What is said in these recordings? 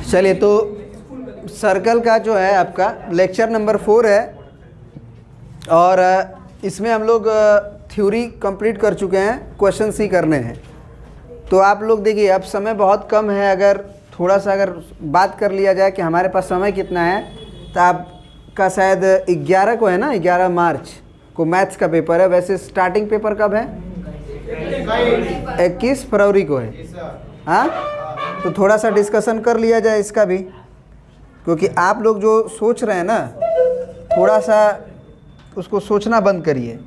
चलिए, तो सर्कल का जो है आपका लेक्चर नंबर 4 है और इसमें हम लोग थ्योरी कंप्लीट कर चुके हैं, क्वेश्चन ही करने हैं। तो आप लोग देखिए, अब समय बहुत कम है, अगर थोड़ा सा अगर बात कर लिया जाए कि हमारे पास समय कितना है, तो आपका शायद 11 को है ना, 11 मार्च को मैथ्स का पेपर है। वैसे स्टार्टिंग पेपर कब है? 21 फरवरी को है। हाँ, तो थोड़ा सा डिस्कशन कर लिया जाए इसका भी, क्योंकि आप लोग जो सोच रहे हैं ना, थोड़ा सा उसको सोचना बंद करिए।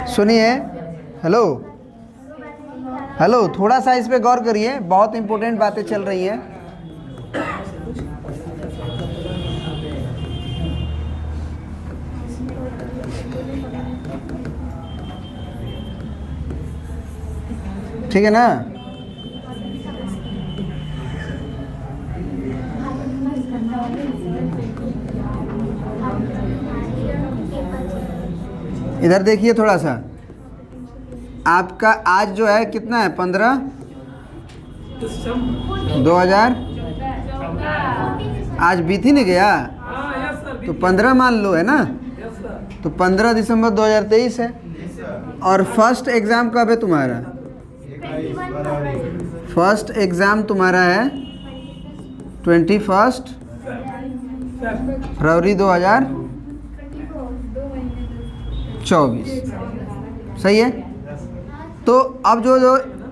सुनिए, हेलो हेलो, थोड़ा सा इस पे गौर करिए, बहुत इंपॉर्टेंट बातें चल रही हैं। ठीक है ना? इधर देखिए थोड़ा सा, आपका आज जो है कितना है? 15/2000 आज बीत ही नहीं गया, तो 15 मान लो, है ना? तो 15 दिसंबर 2023 है। और फर्स्ट एग्ज़ाम कब है तुम्हारा? फर्स्ट एग्ज़ाम तुम्हारा है 21 फरवरी 2024। सही है? तो अब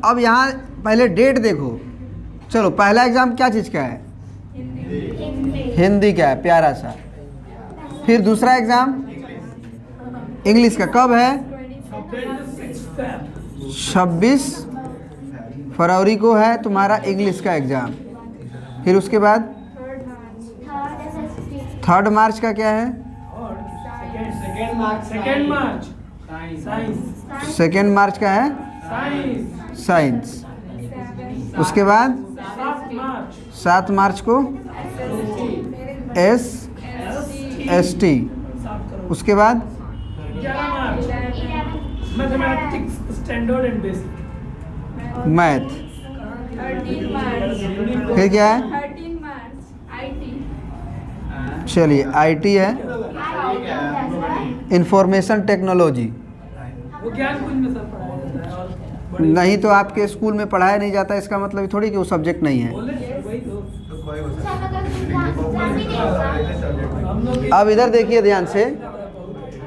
अब यहाँ पहले डेट देखो। चलो, पहला एग्ज़ाम क्या चीज़ का है? हिंदी का है, प्यारा सा। फिर दूसरा एग्ज़ाम इंग्लिश का कब है? 26 फरवरी को है तुम्हारा इंग्लिश का एग्ज़ाम। फिर उसके बाद 3 मार्च का क्या है? 2 मार्च का है साइंस। उसके बाद 7 मार्च को SST। उसके बाद मैथ। फिर क्या है? चलिए, IT है, इंफॉर्मेशन टेक्नोलॉजी। नहीं तो आपके स्कूल में पढ़ाया नहीं जाता, इसका मतलब थोड़ी कि वो सब्जेक्ट नहीं है। अब इधर देखिए ध्यान से,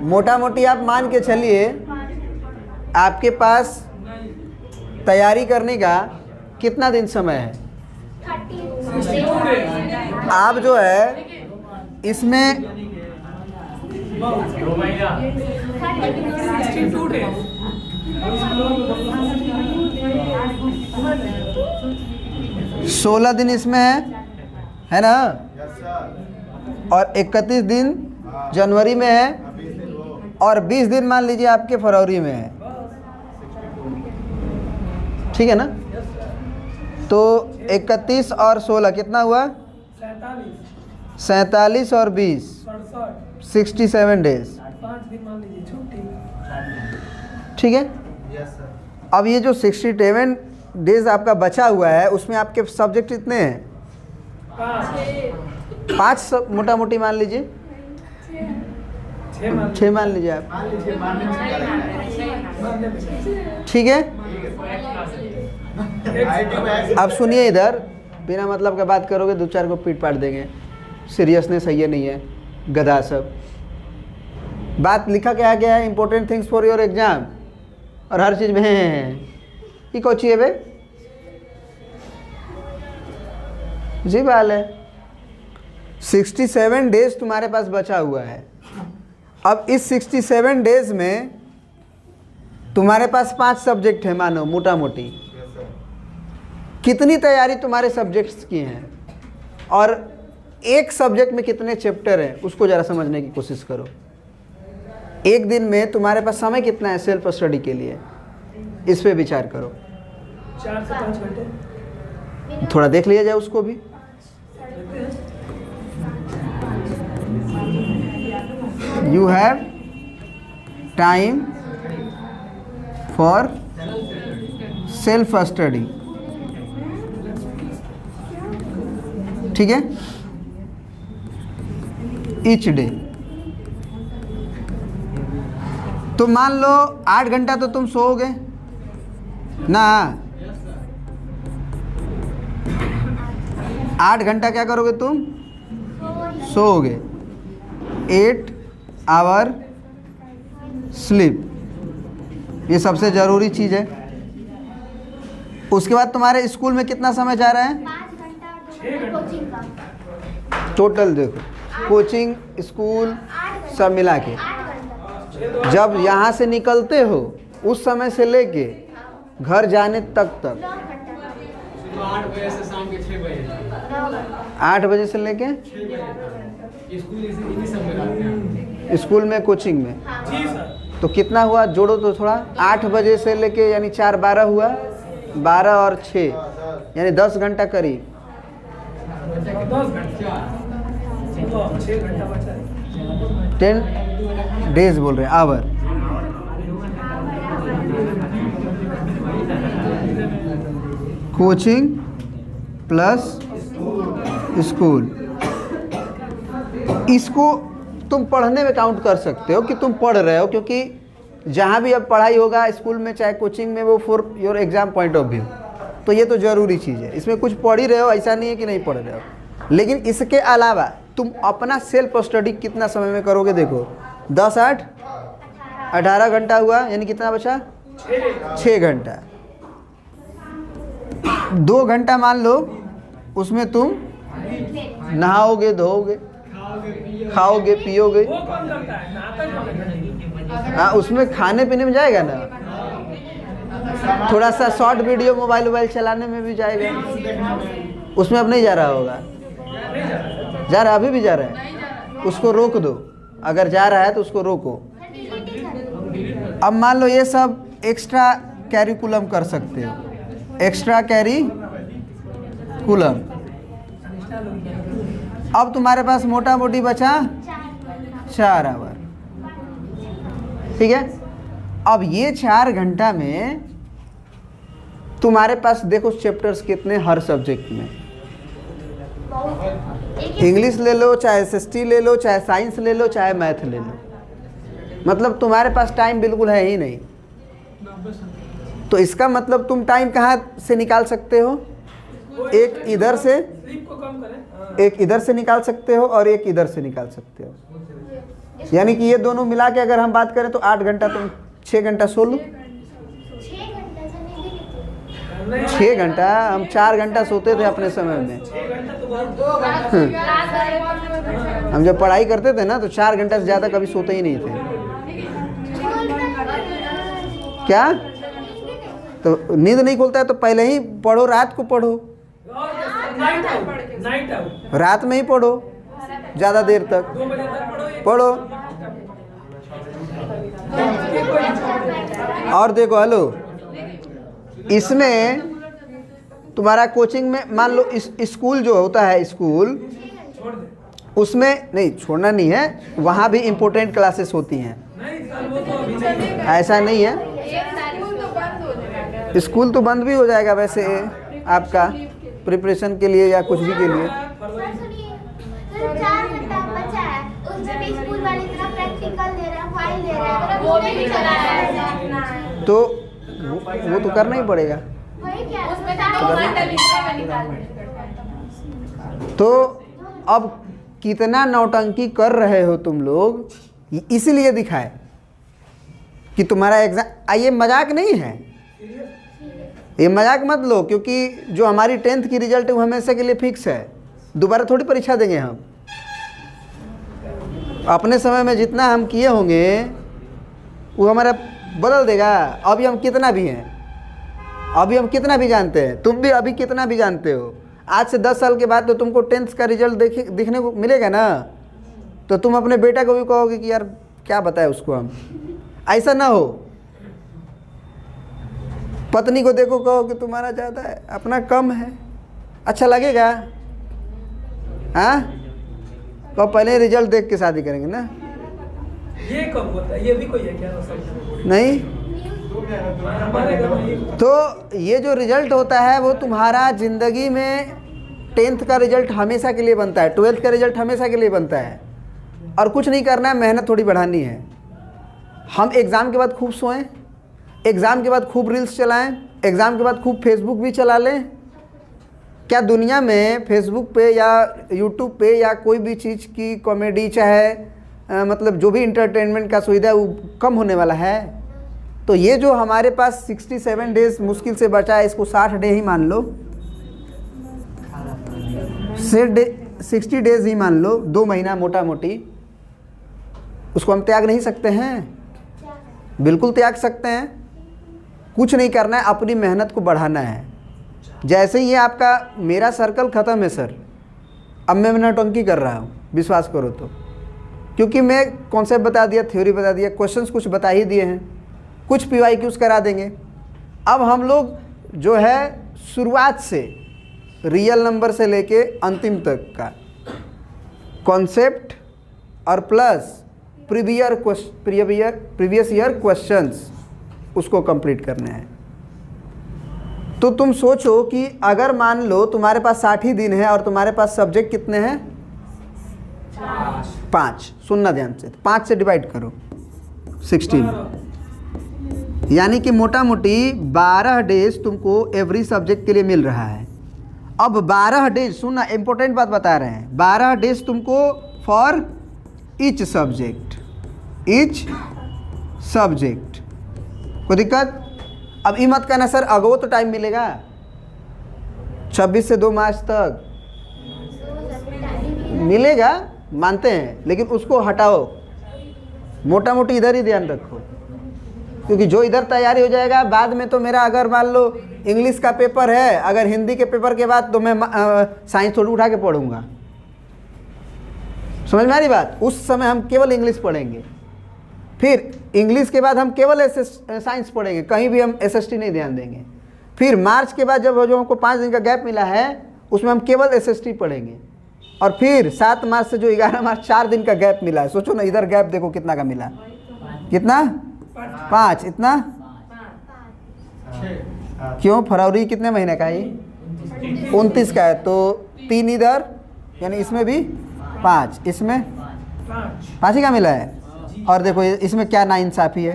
मोटा मोटी आप मान के चलिए आपके पास तैयारी करने का कितना दिन समय है? आप जो है इसमें 16 दिन इसमें है ना? और 31 दिन जनवरी में है, और 20 दिन मान लीजिए आपके फरवरी में है। ठीक है ना? तो 31 और 16 कितना हुआ? 47 और 20 67 डेज। ठीक है? अब ये जो 67 डेज आपका बचा हुआ है, उसमें आपके सब्जेक्ट कितने हैं? 5 मोटा मोटी मान लीजिए, 6 मान लीजिए आप। ठीक है? अब सुनिए, इधर बिना मतलब का बात करोगे 2-4 को पीट पाट देंगे। सीरियसनेस है ये नहीं है, गधा सब। बात लिखा क्या गया है? Important things for your exam, और हर चीज़ में ये कौची है बे? जी बाल है। 67 डेज तुम्हारे पास बचा हुआ है। अब इस 67 डेज में तुम्हारे पास 5 सब्जेक्ट है, मानो मोटा मोटी। कितनी तैयारी तुम्हारे सब्जेक्ट्स की हैं, और एक सब्जेक्ट में कितने चैप्टर हैं, उसको ज़रा समझने की कोशिश करो। एक दिन में तुम्हारे पास समय कितना है सेल्फ स्टडी के लिए, इस पे विचार करो। 4 से 5 घंटे। थोड़ा देख लिया जाए उसको भी। You have time for self study. ठीक है, ईच डे। तो मान लो 8 घंटा तो तुम सोओगे ना, 8 घंटा क्या करोगे तुम, सोओगे। 8 आवर स्लीप, ये सबसे ज़रूरी चीज़ है। उसके बाद तुम्हारे स्कूल में कितना समय जा रहा है, 5 घंटा और 2 घंटा कोचिंग का। टोटल देखो, कोचिंग स्कूल सब मिला के 8 घंटा। जब यहाँ से निकलते हो उस समय से लेके घर जाने तक 9 घंटा। 8 बजे से शाम के 6 बजे तक। 9 घंटा। 8 बजे से लेके 6 बजे तक स्कूल इन्हीं सब में रहते हैं। स्कूल में कोचिंग में, जी सर। तो कितना हुआ, जोड़ो तो थोड़ा। 8 बजे से लेके यानी 4 12 हुआ, 12 और 6 यानी 10 घंटा करीब। 10 घंटा, तो 6 घंटा बचा है। 10 डेज बोल रहे हैं, आवर। कोचिंग प्लस स्कूल, इसको तुम पढ़ने में काउंट कर सकते हो कि तुम पढ़ रहे हो, क्योंकि जहाँ भी अब पढ़ाई होगा स्कूल में चाहे कोचिंग में, वो for your exam point of view, तो ये तो ज़रूरी चीज़ है। इसमें कुछ पढ़ ही रहे हो, ऐसा नहीं है कि नहीं पढ़ रहे हो। लेकिन इसके अलावा तुम अपना सेल्फ स्टडी कितना समय में करोगे, देखो 10 8 18 घंटा हुआ, यानी कितना बचा, 6 घंटा। 2 घंटा मान लो उसमें तुम नहाओगे, धोओगे, खाओगे, पियोगे। वो कौन करता है, नाटक कौन करता है? हाँ, उसमें खाने पीने में जाएगा ना, थोड़ा सा शॉर्ट वीडियो मोबाइल चलाने में भी जाएगा। उसमें अब नहीं जा रहा होगा, जा रहा, अभी भी जा रहा है, उसको रोक दो। अगर जा रहा है तो उसको रोको। अब मान लो ये सब एक्स्ट्रा कैरिकुलम कर सकते हो, एक्स्ट्रा कैरिकुलम। अब तुम्हारे पास मोटा मोटी बचा 4 आवर। ठीक है, अब ये 4 घंटा में तुम्हारे पास देखो चैप्टर्स कितने हर सब्जेक्ट में। इंग्लिश ले लो, चाहे SST ले लो, चाहे साइंस ले लो, चाहे मैथ ले लो, मतलब तुम्हारे पास टाइम बिल्कुल है ही नहीं। तो इसका मतलब तुम टाइम कहाँ से निकाल सकते हो, एक इधर से, स्लीप को कम करें। एक इधर से निकाल सकते हो और एक इधर से निकाल सकते हो। यानी कि ये दोनों मिला के अगर हम बात करें तो 8 घंटा, तुम 6 घंटा सो लो। 6 घंटा से नहीं देती। नहीं, 6 घंटा, हम 4 घंटा सोते थे अपने समय में। 6 घंटा तो बहुत, 2 घंटा। हम जब पढ़ाई करते थे ना तो 4 घंटा से ज़्यादा कभी सोते ही नहीं थे। क्या, तो नींद नहीं खुलता है तो पहले ही पढ़ो, रात को पढ़ो, नाइट आउट, नाइट आउट। रात में ही पढ़ो ज़्यादा देर तक 2 बजे तक पढ़ो, पढ़ो। और देखो, हेलो, इसमें तुम्हारा कोचिंग में मान लो स्कूल जो होता है, स्कूल छोड़ दे। उसमें नहीं, छोड़ना नहीं है, वहाँ भी इम्पोर्टेंट क्लासेस होती हैं, नहीं सर, वो तो अभी नहीं है। ऐसा नहीं है। स्कूल तो बंद भी हो जाएगा वैसे आपका प्रिपरेशन के लिए या कुछ भी के लिए। सर सुनिए, सर 4 घंटा बचा है, उसमें भी स्कूल वाले इतना प्रैक्टिकल दे रहे हैं, फाइल दे रहे हैं, वो भी चला है। तो वो तो करना ही पड़ेगा। वही क्या, उसमें तो अब कितना नौटंकी कर रहे हो तुम लोग, इसीलिए दिखाए कि तुम्हारा एग्जाम, ये मजाक नहीं है, ये मजाक मत लो, क्योंकि जो हमारी 10th की रिजल्ट है वो हमेशा के लिए फिक्स है, दोबारा थोड़ी परीक्षा देंगे हम। अपने समय में जितना हम किए होंगे वो हमारा बदल देगा। अभी हम कितना भी हैं, अभी हम कितना भी जानते हैं, तुम भी अभी कितना भी जानते हो। आज से 10 साल के बाद तो तुमको 10th का रिजल्ट दिखने को मिलेगा ना, तो तुम अपने बेटा को भी कहोगे कि यार क्या बताए उसको हम। ऐसा ना हो, पत्नी को देखो, कहो कि तुम्हारा ज़्यादा है, अपना कम है, अच्छा लगेगा? हाँ, तो पहले रिजल्ट देख के शादी करेंगे ना। ये कब होता है? ये भी कोई है क्या सब? नहीं। हमारे घर में ये तो ये जो रिजल्ट होता है वो तुम्हारा ज़िंदगी में 10th का रिजल्ट हमेशा के लिए बनता है, 12th का रिजल्ट हमेशा के लिए बनता है। और कुछ नहीं करना है, मेहनत थोड़ी बढ़ानी है। हम एग्ज़ाम के बाद खूब सोएं, एग्ज़ाम के बाद खूब रील्स चलाएं, एग्ज़ाम के बाद खूब फेसबुक भी चला लें। क्या दुनिया में फेसबुक पे या यूट्यूब पे या कोई भी चीज़ की कॉमेडी चाहे मतलब जो भी इंटरटेनमेंट का सुविधा है वो कम होने वाला है? तो ये जो हमारे पास 67 डेज मुश्किल से बचा है, इसको 60 डे ही मान लो, 60 डेज ही मान लो, 2 महीना मोटा मोटी। उसको हम त्याग नहीं सकते हैं? बिल्कुल त्याग सकते हैं। कुछ नहीं करना है, अपनी मेहनत को बढ़ाना है। जैसे ही ये आपका मेरा सर्कल ख़त्म है सर, अब मैं नौटंकी कर रहा हूँ, विश्वास करो तो, क्योंकि मैं कॉन्सेप्ट बता दिया, थ्योरी बता दिया, क्वेश्चंस कुछ बता ही दिए हैं, कुछ PYQs करा देंगे। अब हम लोग जो है शुरुआत से रियल नंबर से लेके अंतिम तक का कॉन्सेप्ट और प्लस प्रीवियस ईयर क्वेश्चंस उसको कंप्लीट करने हैं। तो तुम सोचो कि अगर मान लो तुम्हारे पास 60 ही दिन है और तुम्हारे पास सब्जेक्ट कितने हैं? 5। सुनना ध्यान से, 5 से डिवाइड करो 16, यानी कि मोटा मोटी 12 डेज तुमको एवरी सब्जेक्ट के लिए मिल रहा है। अब 12 डेज, सुनना इंपॉर्टेंट बात बता रहे हैं, 12 डेज तुमको फॉर ईच सब्जेक्ट, कोई दिक्कत? अब ये मत कहना सर अगो तो टाइम मिलेगा 26 से 2 मार्च तक मिलेगा, मानते हैं, लेकिन उसको हटाओ, मोटा मोटी इधर ही ध्यान रखो, क्योंकि जो इधर तैयारी हो जाएगा बाद में तो मेरा अगर मान लो इंग्लिश का पेपर है, अगर हिंदी के पेपर के बाद तो मैं साइंस थोड़ी उठा के पढ़ूंगा। समझ में आ रही बात? उस समय हम केवल इंग्लिश पढ़ेंगे, फिर इंग्लिश के बाद हम केवल साइंस पढ़ेंगे, कहीं भी हम SST नहीं ध्यान देंगे। फिर मार्च के बाद जब जो हमको 5 दिन का गैप मिला है उसमें हम केवल SST पढ़ेंगे। और फिर 7 मार्च से जो 11 मार्च 4 दिन का गैप मिला है, सोचो ना, इधर गैप देखो कितना का मिला, कितना? 5। इतना क्यों? फरवरी कितने महीने का है ये? 29 का है, तो 3 इधर, यानी इसमें भी 5, इसमें 5 ही का मिला है। और देखो इसमें क्या नाइंसाफ़ी है,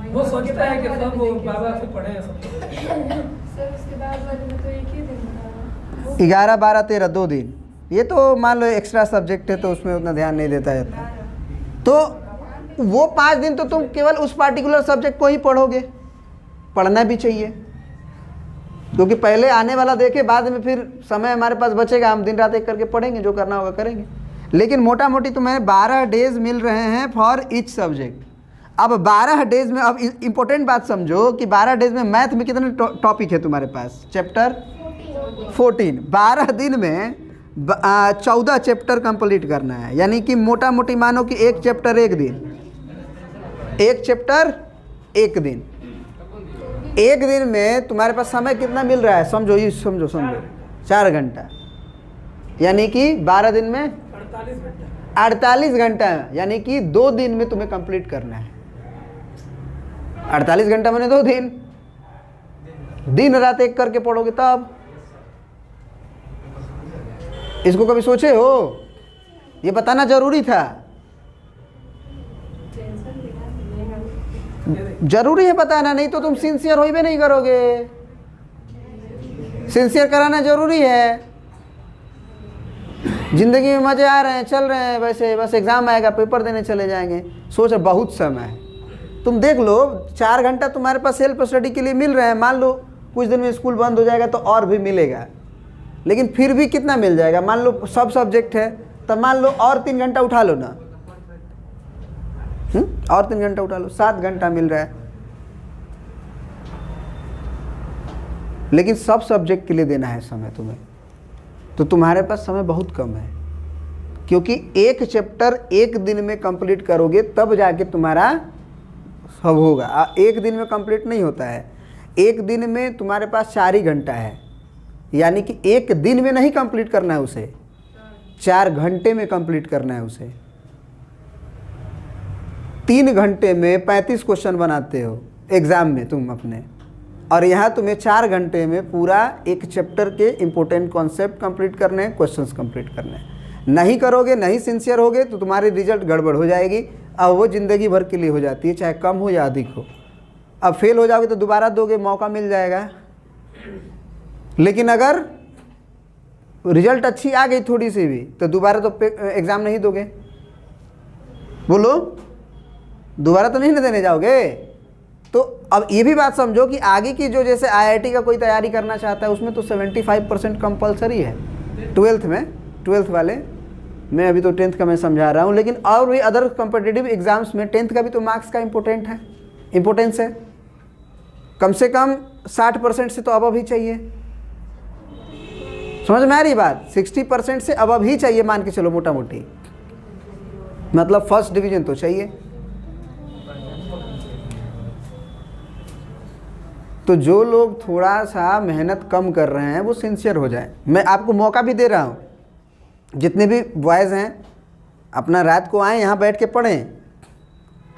वो सोचता है कि सब वो बाबा से पढ़े हैं सब। सर उसके बाद वाले में तो एक ही दिन था। 11, 12, 13 2 दिन। ये तो मान लो एक्स्ट्रा सब्जेक्ट है तो उसमें उतना ध्यान नहीं देता है। तो वो 5 दिन तो तुम केवल उस पार्टिकुलर सब्जेक्ट को ही पढ़ोगे, पढ़ना भी चाहिए, क्योंकि पहले आने वाला देखे, बाद में फिर समय हमारे पास बचेगा, हम दिन रात एक करके पढ़ेंगे, जो करना होगा करेंगे। लेकिन मोटा मोटी तुम्हें 12 डेज मिल रहे हैं फॉर ईच सब्जेक्ट। अब 12 डेज में, अब इम्पोर्टेंट बात समझो कि 12 डेज में मैथ में कितने टॉपिक है तुम्हारे पास? चैप्टर 14। 12 दिन में 14 चैप्टर कंप्लीट करना है, यानी कि मोटा मोटी मानो कि एक चैप्टर एक दिन, एक चैप्टर एक दिन। एक दिन में तुम्हारे पास समय कितना मिल रहा है? समझो, ये समझो 4 घंटा, यानी कि 12 दिन में 48 घंटा, यानी कि 2 दिन में तुम्हें कंप्लीट करना है। 48 घंटा मैंने 2 दिन, दिन रात एक करके पढ़ोगे तब। इसको कभी सोचे हो? ये बताना जरूरी था। जरूरी है बताना, नहीं तो तुम सिंसियर हो भी नहीं करोगे। सिंसियर कराना जरूरी है। जिंदगी में मजे आ रहे हैं, चल रहे हैं वैसे, बस एग्जाम आएगा, पेपर देने चले जाएंगे। सोच बहुत समय है, तुम देख लो 4 घंटा तुम्हारे पास सेल्फ स्टडी के लिए मिल रहे हैं। मान लो कुछ दिन में स्कूल बंद हो जाएगा तो और भी मिलेगा, लेकिन फिर भी कितना मिल जाएगा? मान लो सब सब्जेक्ट है तो मान लो और 3 घंटा उठा लो ना, और 3 घंटा उठा लो, 7 घंटा मिल रहा है। लेकिन सब सब्जेक्ट के लिए देना है समय तुम्हें, तो तुम्हारे पास समय बहुत कम है, क्योंकि एक चैप्टर एक दिन में कंप्लीट करोगे तब जाके तुम्हारा सब होगा। एक दिन में कंप्लीट नहीं होता है। एक दिन में तुम्हारे पास 4 ही घंटा है, यानी कि एक दिन में नहीं कंप्लीट करना है उसे, 4 घंटे में कंप्लीट करना है उसे। 3 घंटे में 35 क्वेश्चन बनाते हो एग्ज़ाम में तुम अपने, और यहाँ तुम्हें 4 घंटे में पूरा एक चैप्टर के इम्पोर्टेंट कॉन्सेप्ट कंप्लीट करने हैं, क्वेश्चंस कंप्लीट करने हैं। नहीं करोगे, नहीं सिंसियर होगे तो तुम्हारी रिजल्ट गड़बड़ हो जाएगी, अब वो ज़िंदगी भर के लिए हो जाती है, चाहे कम हो या अधिक हो। अब फेल हो जाओगे तो दोबारा दोगे, मौका मिल जाएगा। लेकिन अगर रिजल्ट अच्छी आ गई थोड़ी सी भी तो दोबारा तो एग्ज़ाम नहीं दोगे। बोलो, दोबारा तो नहीं ना देने जाओगे। तो अब ये भी बात समझो कि आगे की जो जैसे IIT का कोई तैयारी करना चाहता है उसमें तो 75% कंपलसरी है 12th में, 12th वाले। मैं अभी तो 10th का मैं समझा रहा हूँ, लेकिन और भी अदर कॉम्पिटिटिव एग्जाम्स में 10th का भी तो मार्क्स का इम्पोर्टेंस है। कम से कम 60% से तो अबव ही चाहिए। समझ में आ रही बात? 60% से अबव ही चाहिए, मान के चलो मोटा मोटी, मतलब फर्स्ट डिवीजन तो चाहिए। तो जो लोग थोड़ा सा मेहनत कम कर रहे हैं वो सिंसियर हो जाएं। मैं आपको मौका भी दे रहा हूँ, जितने भी बॉयज़ हैं अपना रात को आएँ, यहाँ बैठ के पढ़ें,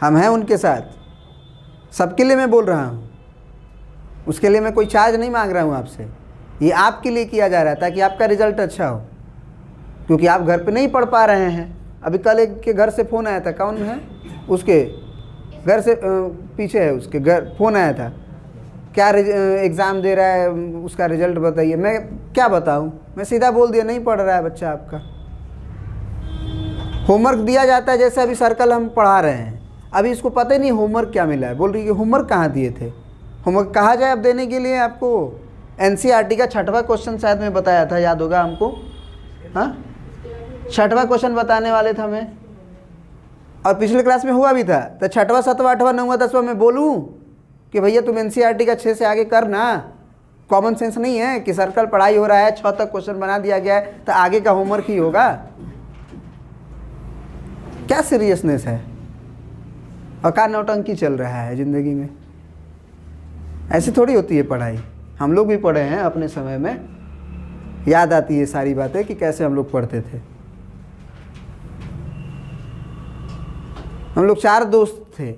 हम हैं उनके साथ। सबके लिए मैं बोल रहा हूँ, उसके लिए मैं कोई चार्ज नहीं मांग रहा हूँ आपसे, ये आपके लिए किया जा रहा है ताकि आपका रिज़ल्ट अच्छा हो, क्योंकि आप घर पे नहीं पढ़ पा रहे हैं। अभी कल एक के घर से फ़ोन आया था, कौन है उसके घर से पीछे है, उसके घर फ़ोन आया था, क्या एग्ज़ाम दे रहा है, उसका रिज़ल्ट बताइए। मैं क्या बताऊं, मैं सीधा बोल दिया नहीं पढ़ रहा है बच्चा आपका। होमवर्क दिया जाता है, जैसे अभी सर्कल हम पढ़ा रहे हैं, अभी इसको पता ही नहीं होमवर्क क्या मिला है। बोल रही है कि होमवर्क कहाँ दिए थे, होमवर्क कहा जाए अब देने के लिए आपको। NCERT का 6वां क्वेश्चन शायद मैं बताया था, याद होगा हमको, हाँ 6वां क्वेश्चन बताने वाले था मैं, और पिछले क्लास में हुआ भी था। तो 6वां 7वां 8वां 9वां 10वां मैं बोलूँ कि भैया तुम NCERT का 6 से आगे करना। कॉमन सेंस नहीं है कि सर्कल पढ़ाई हो रहा है, 6 तक क्वेश्चन बना दिया गया है तो आगे का होमवर्क ही होगा। क्या सीरियसनेस है और क्या नौटंकी चल रहा है ज़िंदगी में। ऐसी थोड़ी होती है पढ़ाई। हम लोग भी पढ़े हैं अपने समय में, याद आती है सारी बातें कि कैसे हम लोग पढ़ते थे। हम लोग 4 दोस्त थे,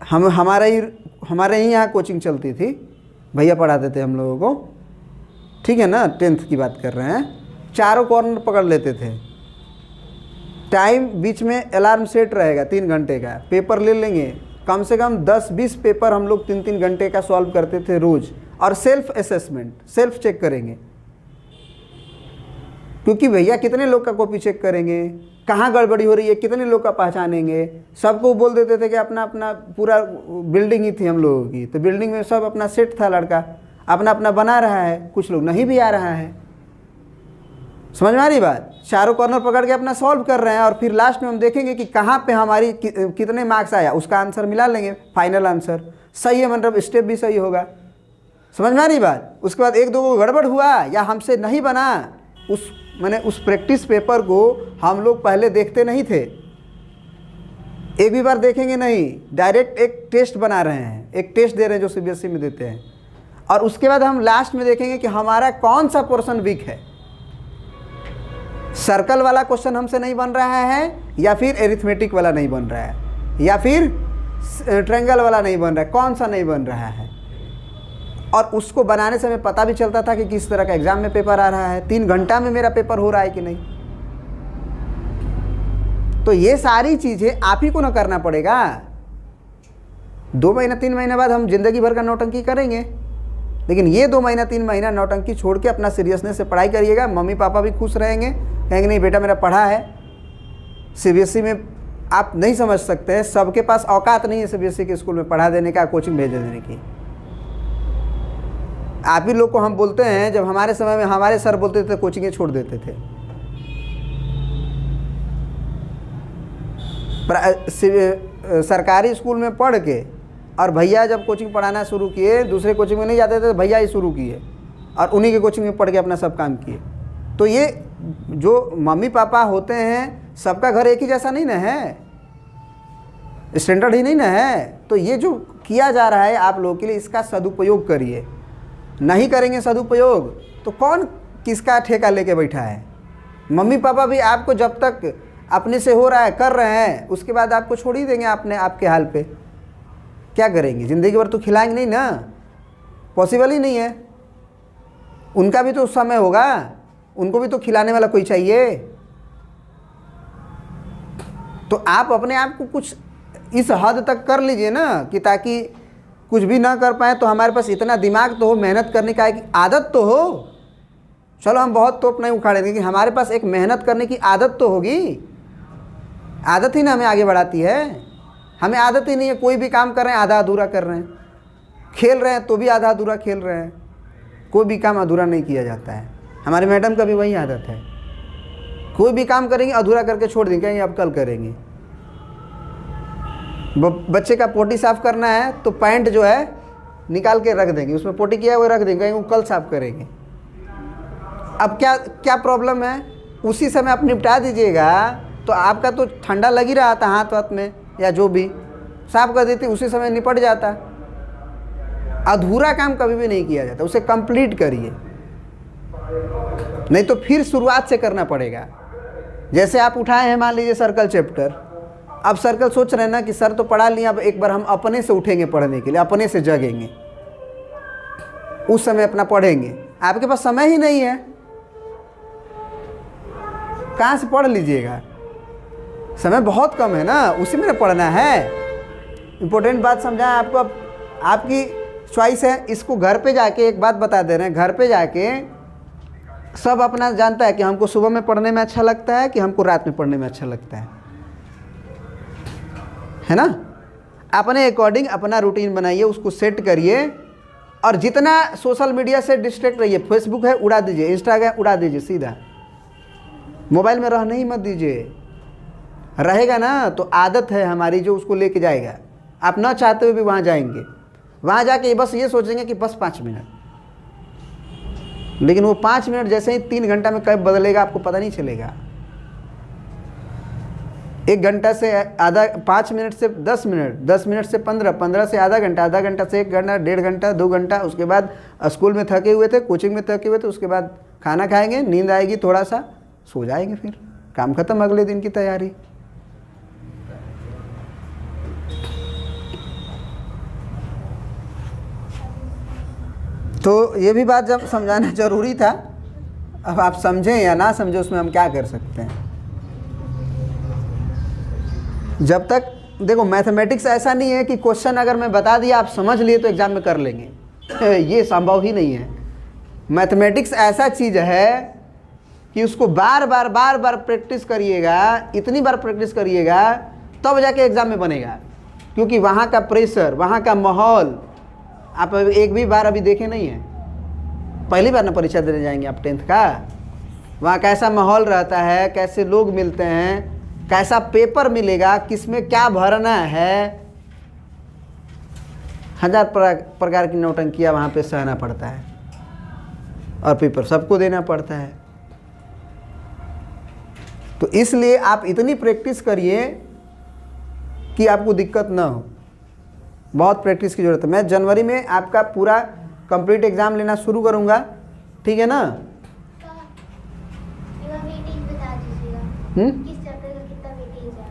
हमारे ही यहाँ कोचिंग चलती थी, भैया पढ़ाते थे हम लोगों को, ठीक है ना, 10th की बात कर रहे हैं। चारों कॉर्नर पकड़ लेते थे, टाइम बीच में अलार्म सेट रहेगा 3 घंटे का, पेपर ले लेंगे, कम से कम 10-20 पेपर हम लोग 3-3 घंटे का सॉल्व करते थे रोज़। और सेल्फ असेसमेंट, सेल्फ चेक करेंगे, क्योंकि भैया कितने लोग का कॉपी चेक करेंगे, कहाँ गड़बड़ी हो रही है, कितने लोग का पहचानेंगे। सबको बोल देते थे कि अपना अपना पूरा बिल्डिंग ही थी हम लोगों की, तो बिल्डिंग में सब अपना सेट था, लड़का अपना अपना बना रहा है, कुछ लोग नहीं भी आ रहा है। समझ में आ रही बात? चारों कॉर्नर पकड़ के अपना सॉल्व कर रहे हैं, और फिर लास्ट में हम देखेंगे कि कहाँ पे हमारी कितने मार्क्स आया, उसका आंसर मिला लेंगे, फाइनल आंसर सही है, मतलब स्टेप भी सही होगा। समझ में आ रही बात? उसके बाद 1-2 को गड़बड़ हुआ या हमसे नहीं बना, उस प्रैक्टिस पेपर को हम लोग पहले देखते नहीं थे, एक भी बार देखेंगे नहीं, डायरेक्ट एक टेस्ट बना रहे हैं, एक टेस्ट दे रहे हैं जो CBSE में देते हैं, और उसके बाद हम लास्ट में देखेंगे कि हमारा कौन सा पोर्शन वीक है। सर्कल वाला क्वेश्चन हमसे नहीं बन रहा है, या फिर एरिथमेटिक वाला नहीं बन रहा है, या फिर ट्रायंगल वाला नहीं बन रहा है, कौन सा नहीं बन रहा है। और उसको बनाने से हमें पता भी चलता था कि किस तरह का एग्जाम में पेपर आ रहा है, 3 घंटा में मेरा पेपर हो रहा है कि नहीं। तो ये सारी चीज़ें आप ही को ना करना पड़ेगा। 2 महीना 3 महीने बाद हम जिंदगी भर का नौटंकी करेंगे, लेकिन ये 2 महीना 3 महीना नौटंकी छोड़ के अपना सीरियसनेस से पढ़ाई करिएगा। मम्मी पापा भी खुश रहेंगे, कहेंगे नहीं बेटा मेरा पढ़ा है। CBSE में आप नहीं समझ सकते हैं, सबके पास औकात नहीं है CBSE के स्कूल में पढ़ा देने का, कोचिंग भेज देने की। आप ही लोग को हम बोलते हैं, जब हमारे समय में हमारे सर बोलते थे कोचिंगें छोड़ देते थे। सरकारी स्कूल में पढ़ के और भैया जब कोचिंग पढ़ाना शुरू किए, दूसरे कोचिंग में नहीं जाते थे, भैया ही शुरू किए और उन्हीं के कोचिंग में पढ़ के अपना सब काम किए। तो ये जो मम्मी पापा होते हैं, सबका घर एक ही जैसा नहीं ना है, स्टैंडर्ड ही नहीं ना है। तो ये जो किया जा रहा है आप लोगों के लिए, इसका सदुपयोग करिए। नहीं करेंगे सदुपयोग तो कौन किसका ठेका लेके बैठा है। मम्मी पापा भी आपको जब तक अपने से हो रहा है, कर रहे हैं, उसके बाद आपको छोड़ ही देंगे आपने आपके हाल पे। क्या करेंगे? ज़िंदगी भर तो खिलाएंगे नहीं ना, पॉसिबल ही नहीं है। उनका भी तो समय होगा, उनको भी तो खिलाने वाला कोई चाहिए। तो आप अपने आप को कुछ इस हद तक कर लीजिए ना कि ताकि कुछ भी ना कर पाए तो हमारे पास इतना दिमाग तो हो, मेहनत करने का एक आदत तो हो। चलो हम बहुत तोप नहीं उखाड़ेंगे कि हमारे पास एक मेहनत करने की आदत तो होगी। आदत ही ना हमें आगे बढ़ाती है। हमें आदत ही नहीं है, कोई भी काम कर रहे हैं आधा अधूरा कर रहे हैं, खेल रहे हैं तो भी आधा अधूरा खेल रहे हैं। कोई भी काम अधूरा नहीं किया जाता है। हमारे मैडम का भी वही आदत है, कोई भी काम करेंगे अधूरा करके छोड़ देंगे, कहेंगे अब कल करेंगे। बच्चे का पोटी साफ़ करना है तो पैंट जो है निकाल के रख देंगे, उसमें पोटी किया हुआ रख देंगे, कहेंगे वो कल साफ़ करेंगे। अब क्या क्या प्रॉब्लम है? उसी समय आप निपटा दीजिएगा तो आपका तो ठंडा लग ही रहा था हाथ वाथ में या जो भी, साफ़ कर देते उसी समय निपट जाता। अधूरा काम कभी भी नहीं किया जाता, उसे कंप्लीट करिए, नहीं तो फिर शुरुआत से करना पड़ेगा। जैसे आप उठाए हैं मान लीजिए सर्कल चैप्टर, अब सर्कल सोच रहे हैं ना कि सर तो पढ़ा लिए, अब एक बार हम अपने से उठेंगे पढ़ने के लिए, अपने से जगेंगे, उस समय अपना पढ़ेंगे। आपके पास समय ही नहीं है, कहाँ से पढ़ लीजिएगा? समय बहुत कम है ना, उसी में पढ़ना है। इम्पोर्टेंट बात समझाएं आपको। अब आपकी चॉइस है। इसको घर पे जाके एक बात बता दे रहे हैं, घर पे जाके सब अपना जानता है कि हमको सुबह में पढ़ने में अच्छा लगता है कि हमको रात में पढ़ने में अच्छा लगता है ना? अपने अकॉर्डिंग अपना रूटीन बनाइए, उसको सेट करिए। और जितना सोशल मीडिया से डिस्ट्रैक्ट रहिए, फेसबुक है उड़ा दीजिए, इंस्टाग्राम उड़ा दीजिए, सीधा मोबाइल में रहने ही मत दीजिए। रहेगा ना तो आदत है हमारी जो उसको लेके जाएगा। आप ना चाहते हुए भी वहाँ जाएंगे, वहाँ जाके बस ये सोचेंगे कि बस 5 मिनट, लेकिन वो 5 मिनट जैसे ही 3 घंटा में कब बदलेगा आपको पता नहीं चलेगा। 1 घंटा से आधा, 5 मिनट से 10 मिनट, 10 मिनट से 15, 15 से आधा घंटा, आधा घंटा से 1 घंटा, 1.5 घंटा, 2 घंटा। उसके बाद स्कूल में थके हुए थे, कोचिंग में थके हुए थे, उसके बाद खाना खाएंगे, नींद आएगी, थोड़ा सा सो जाएंगे, फिर काम खत्म, अगले दिन की तैयारी। तो ये भी बात जब समझाना ज़रूरी था। अब आप समझें या ना समझें उसमें हम क्या कर सकते हैं। जब तक देखो मैथमेटिक्स ऐसा नहीं है कि क्वेश्चन अगर मैं बता दिया आप समझ लिए तो एग्ज़ाम में कर लेंगे, ये संभव ही नहीं है। मैथमेटिक्स ऐसा चीज़ है कि उसको बार बार प्रैक्टिस करिएगा, इतनी बार प्रैक्टिस करिएगा तब जाके एग्ज़ाम में बनेगा। क्योंकि वहाँ का प्रेशर, वहाँ का माहौल आप एक भी बार अभी देखे नहीं है, पहली बार ना परीक्षा देने जाएंगे आप 10th का। वहाँ कैसा माहौल रहता है, कैसे लोग मिलते हैं, कैसा पेपर मिलेगा, किसमें क्या भरना है, 1000 प्रकार की नौटंकियाँ वहाँ पे सहना पड़ता है और पेपर सबको देना पड़ता है। तो इसलिए आप इतनी प्रैक्टिस करिए कि आपको दिक्कत ना हो। बहुत प्रैक्टिस की ज़रूरत है। मैं जनवरी में आपका पूरा कंप्लीट एग्ज़ाम लेना शुरू करूँगा, ठीक है ना? वेटेज बता दीजिएगा, किस चैप्टर का कितना वेटेज है?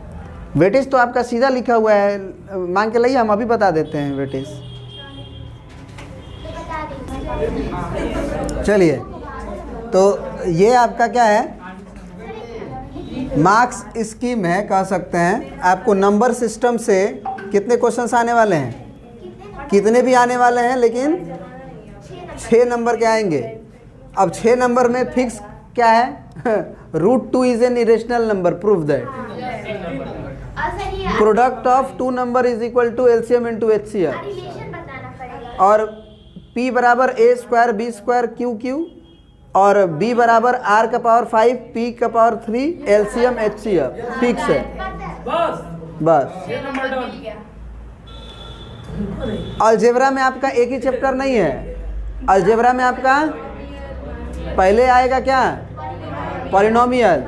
वेटेज तो आपका सीधा लिखा हुआ है, मांग के लाइए, हम अभी बता देते हैं वेटेज। तो बता दीजिए। चलिए, तो ये आपका क्या है, मार्क्स स्कीम है कह सकते हैं। आपको नंबर सिस्टम से कितने क्वेश्चंस आने वाले हैं, कितने भी आने वाले हैं, लेकिन 6 नंबर के आएंगे। अब 6 नंबर में फिक्स क्या है, √2 is an irrational number, prove that. Product of 2 number is equal to LCM into HCF। Relation बताना पड़ेगा। और P बराबर A² B² QQ और B बराबर R⁵ P⁵ 3 LCM HCF fix है। बस अलजेब्रा में आपका एक ही चैप्टर नहीं है। अलजेब्रा में आपका पहले आएगा क्या, पॉलिनोमियल,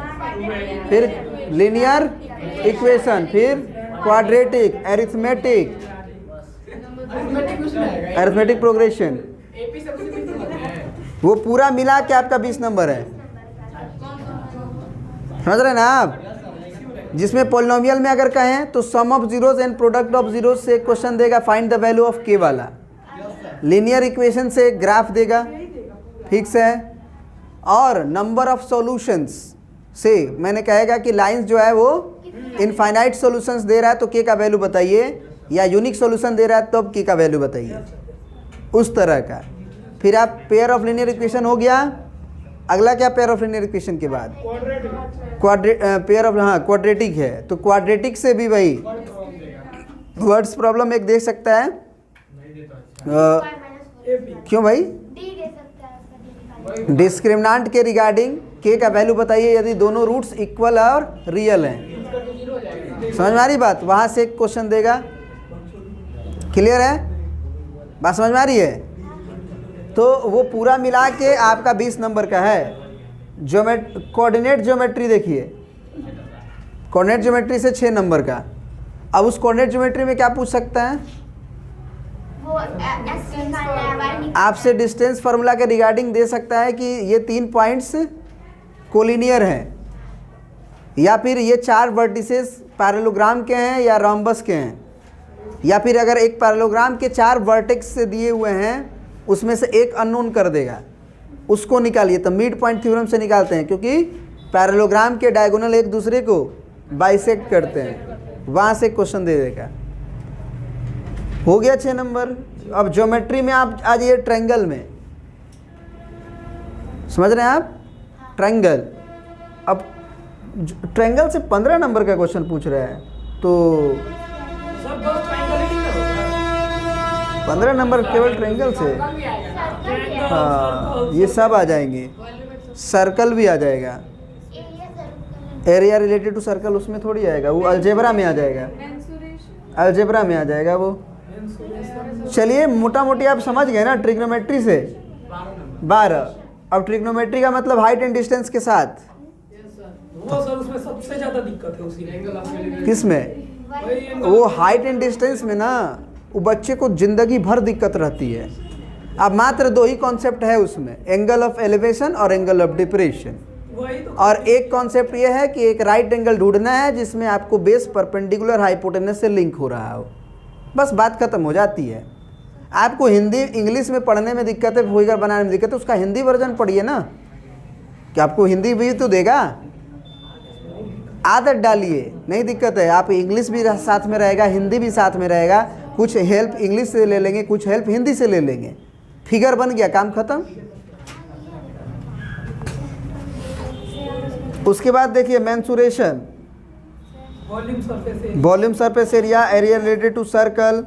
फिर लीनियर इक्वेशन, फिर क्वाड्रेटिक, अरिथमेटिक प्रोग्रेशन, वो पूरा मिला के आपका 20 नंबर है। समझ रहे हैं ना आप? जिसमें पोलिनोमियल में अगर कहें तो sum of zeros and product of zeros से क्वेश्चन देगा, find the value of k वाला। लीनियर इक्वेशन से ग्राफ देगा, ठीक से है। और नंबर ऑफ सॉल्यूशंस से मैंने कहेगा कि लाइंस जो है वो इनफाइनाइट सॉल्यूशंस दे रहा है तो के का वैल्यू बताइए, या यूनिक सॉल्यूशन दे रहा है तो अब के का वैल्यू बताइए, उस तरह का। फिर आप पेयर ऑफ लीनियर इक्वेशन हो गया। अगला क्या पेयर ऑफ लीनियर इक्वेशन के बाद पेयर ऑफ, हाँ क्वाड्रेटिक है, तो क्वाड्रेटिक से भी वही वर्ड्स प्रॉब्लम एक देख सकता है। क्यों भाई? डी दे सकता है उसका, डिस्क्रिमिनांट के रिगार्डिंग के का वैल्यू बताइए यदि दोनों रूट्स इक्वल और रियल हैं। समझ में आ रही बात? वहाँ से एक क्वेश्चन देगा। क्लियर है बात? समझ में आ रही है? तो वो पूरा मिला के आपका 20 नंबर का है। कोऑर्डिनेट ज्योमेट्री देखिए, कोऑर्डिनेट ज्योमेट्री से 6 नंबर का। अब उस कोऑर्डिनेट ज्योमेट्री में क्या पूछ सकता है? वो एस निकालना है, वाई निकालना आपसे डिस्टेंस फार्मूला के रिगार्डिंग दे सकता है कि ये 3 पॉइंट्स कोलिनियर हैं, या फिर ये 4 वर्टिसेस पैरेललोग्राम के हैं या रोम्बस के हैं, या फिर अगर एक पैरेललोग्राम के 4 वर्टेक्स से दिए हुए हैं उसमें से एक अननोन कर देगा, उसको निकालिए। तो मिड पॉइंट थ्योरम से निकालते हैं, क्योंकि पैरेललोग्राम के डायगोनल एक दूसरे को बाइसेक्ट करते हैं, वहाँ से क्वेश्चन दे देगा। हो गया 6 नंबर। अब ज्योमेट्री में आप आ जाइए ट्रायंगल में। समझ रहे हैं आप? ट्रायंगल। अब ट्रायंगल से 15 नंबर का क्वेश्चन पूछ रहा है, तो सब बस ट्रायंगल ही नहीं होता। 15 नंबर केवल ट्रायंगल से। हाँ, ये सब आ जाएंगे। सर्कल भी आ जाएगा। एरिया रिलेटेड टू सर्कल उसमें थोड़ी आएगा, वो अलजेब्रा में आ जाएगा, अलजेब्रा में आ जाएगा वो। चलिए मोटा मोटी आप समझ गए ना ट्रिग्नोमेट्री से 12। अब ट्रिग्नोमेट्री का मतलब हाइट एंड डिस्टेंस के साथ। वो सर उसमें सबसे ज्यादा दिक्कत है उसी में। किसमें? वही वो हाइट एंड डिस्टेंस में ना, वो बच्चे को जिंदगी भर दिक्कत रहती है। अब मात्र 2 ही कॉन्सेप्ट है उसमें, एंगल ऑफ एलिवेशन और एंगल ऑफ डिप्रेशन। वही तो। और एक कॉन्सेप्ट ये है कि एक राइट एंगल ढूंढना है जिसमें आपको बेस परपेंडिकुलर हाइपोटेनस से लिंक हो रहा हो, बस बात खत्म हो जाती है। आपको हिंदी इंग्लिश में पढ़ने में दिक्कत है, फिगर बनाने में दिक्कत है, उसका हिंदी वर्जन पढ़िए ना, कि आपको हिंदी भी तो देगा। आदत डालिए, नहीं दिक्कत है। आप इंग्लिश भी साथ में रहेगा, हिंदी भी साथ में रहेगा, कुछ हेल्प इंग्लिश से ले लेंगे, कुछ हेल्प हिंदी से ले लेंगे, फिगर बन गया, काम खत्म। उसके बाद देखिए mensuration, volume surface area, area related to circle,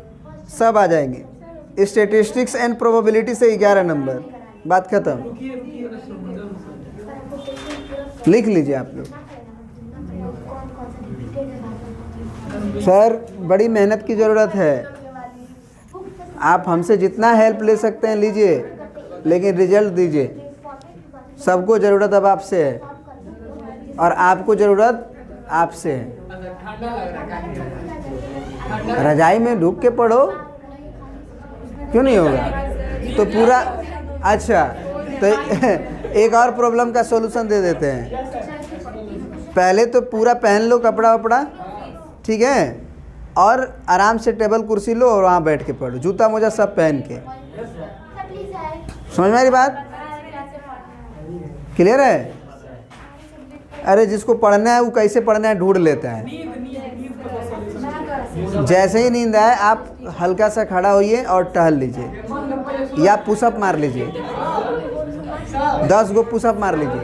सब आ जाएंगे। स्टैटिस्टिक्स एंड प्रोबेबिलिटी से 11 नंबर, बात खत्म। लिख लीजिए आप लोग। सर बड़ी मेहनत की ज़रूरत है, आप हमसे जितना हेल्प ले सकते हैं लीजिए, लेकिन रिजल्ट दीजिए। सबको ज़रूरत अब आपसे है, और आपको ज़रूरत आपसे है। रजाई में ढूक के पढ़ो, क्यों नहीं होगा? तो पूरा अच्छा, तो एक और प्रॉब्लम का सॉल्यूशन दे देते हैं। पहले तो पूरा पहन लो कपड़ा वपड़ा, ठीक है, और आराम से टेबल कुर्सी लो और वहाँ बैठ के पढ़ो, जूता मोजा सब पहन के। समझ में आ रही बात? क्लियर है? अरे जिसको पढ़ना है वो कैसे पढ़ना है ढूंढ लेता है। जैसे ही नींद आए आप हल्का सा खड़ा होइए और टहल लीजिए, या पुशअप मार लीजिए, 10 गो पुशअप मार लीजिए।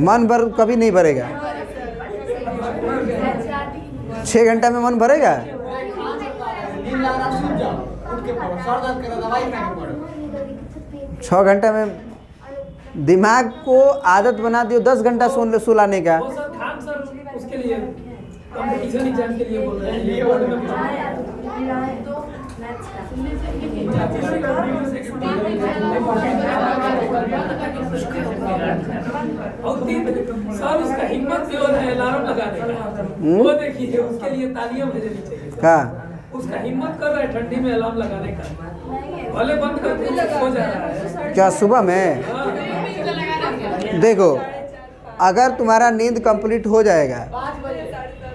मन भर कभी नहीं भरेगा। 6 घंटा में मन भरेगा? 6 घंटा में दिमाग को आदत बना दियो 10 घंटा सुलाने का। वो सर खान सर उसके लिए कंपटीशन एग्जाम के लिए बोल रहे हैं, ये बोर्ड में सर उसका हिम्मत भी और है अलार्म लगाने का, वो देखिए उसके लिए तालियां बजनी चाहिए। का उसका हिम्मत कर रहा है ठंडी में अलार्म लगाने का, भले बंद करके सो जा रहा है। क्या सुबह में? देखो अगर तुम्हारा नींद कंप्लीट हो जाएगा,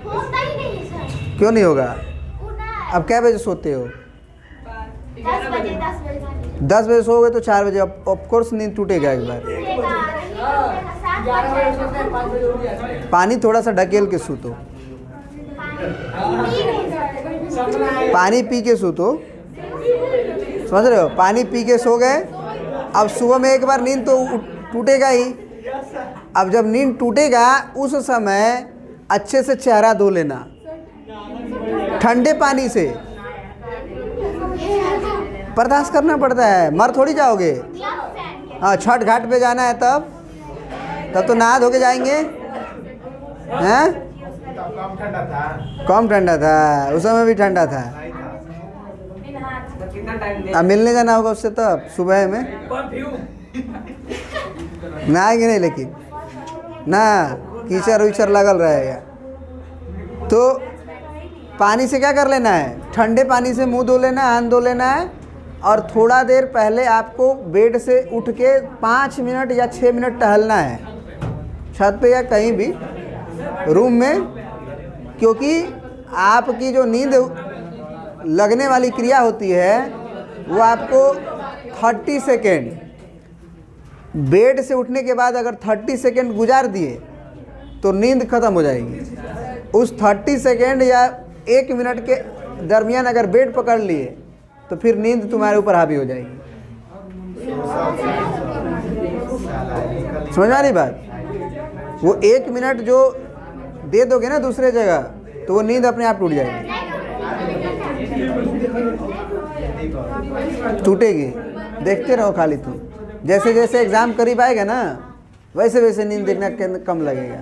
होता ही नहीं है सर। क्यों नहीं होगा? उना अब क्या बजे सोते हो? 10 बजे 10 बजे 10 बजे सोओगे तो 4 बजे ऑफकोर्स नींद टूटेगा एक बार। 11 बजे सोते हैं, 5 बजे उठ जाते हैं। पानी थोड़ा सा ढकेल के सूतो, सपना है। पानी पी के सूतो, समझ रहे हो? पानी पी के सो गए, अब सुबह में एक बार नींद तो टूटेगा ही। अब जब नींद टूटेगा उस समय अच्छे से चेहरा धो लेना ठंडे पानी से। बर्दाश्त करना पड़ता है, मर थोड़ी जाओगे। हाँ, छठ घाट पे जाना है तब तो नहा धो के जाएंगे हैं? कम ठंडा था। कम ठंडा था, उस समय भी ठंडा था। अब मिलने जाना होगा उससे तब सुबह में नहाएंगे नहीं, लेकिन ना कीचड़ उचड़ लगल रहेगा। तो पानी से क्या कर लेना है? ठंडे पानी से मुंह धो लेना है, हाथ धो लेना है, और थोड़ा देर पहले आपको बेड से उठ के 5 मिनट या 6 मिनट टहलना है, छत पे या कहीं भी रूम में, क्योंकि आपकी जो नींद लगने वाली क्रिया होती है वो आपको 30 सेकेंड, बेड से उठने के बाद अगर 30 सेकेंड गुजार दिए तो नींद खत्म हो जाएगी। उस 30 सेकेंड या 1 मिनट के दरमियान अगर बेड पकड़ लिए तो फिर नींद तुम्हारे ऊपर हावी हो जाएगी। समझ आ रही बात? वो 1 मिनट जो दे दोगे ना दूसरे जगह तो वो नींद अपने आप टूट जाएगी, टूटेगी। देखते रहो खाली तुम, जैसे जैसे एग्ज़ाम करीब आएगा ना वैसे वैसे नींद देखना कम लगेगा।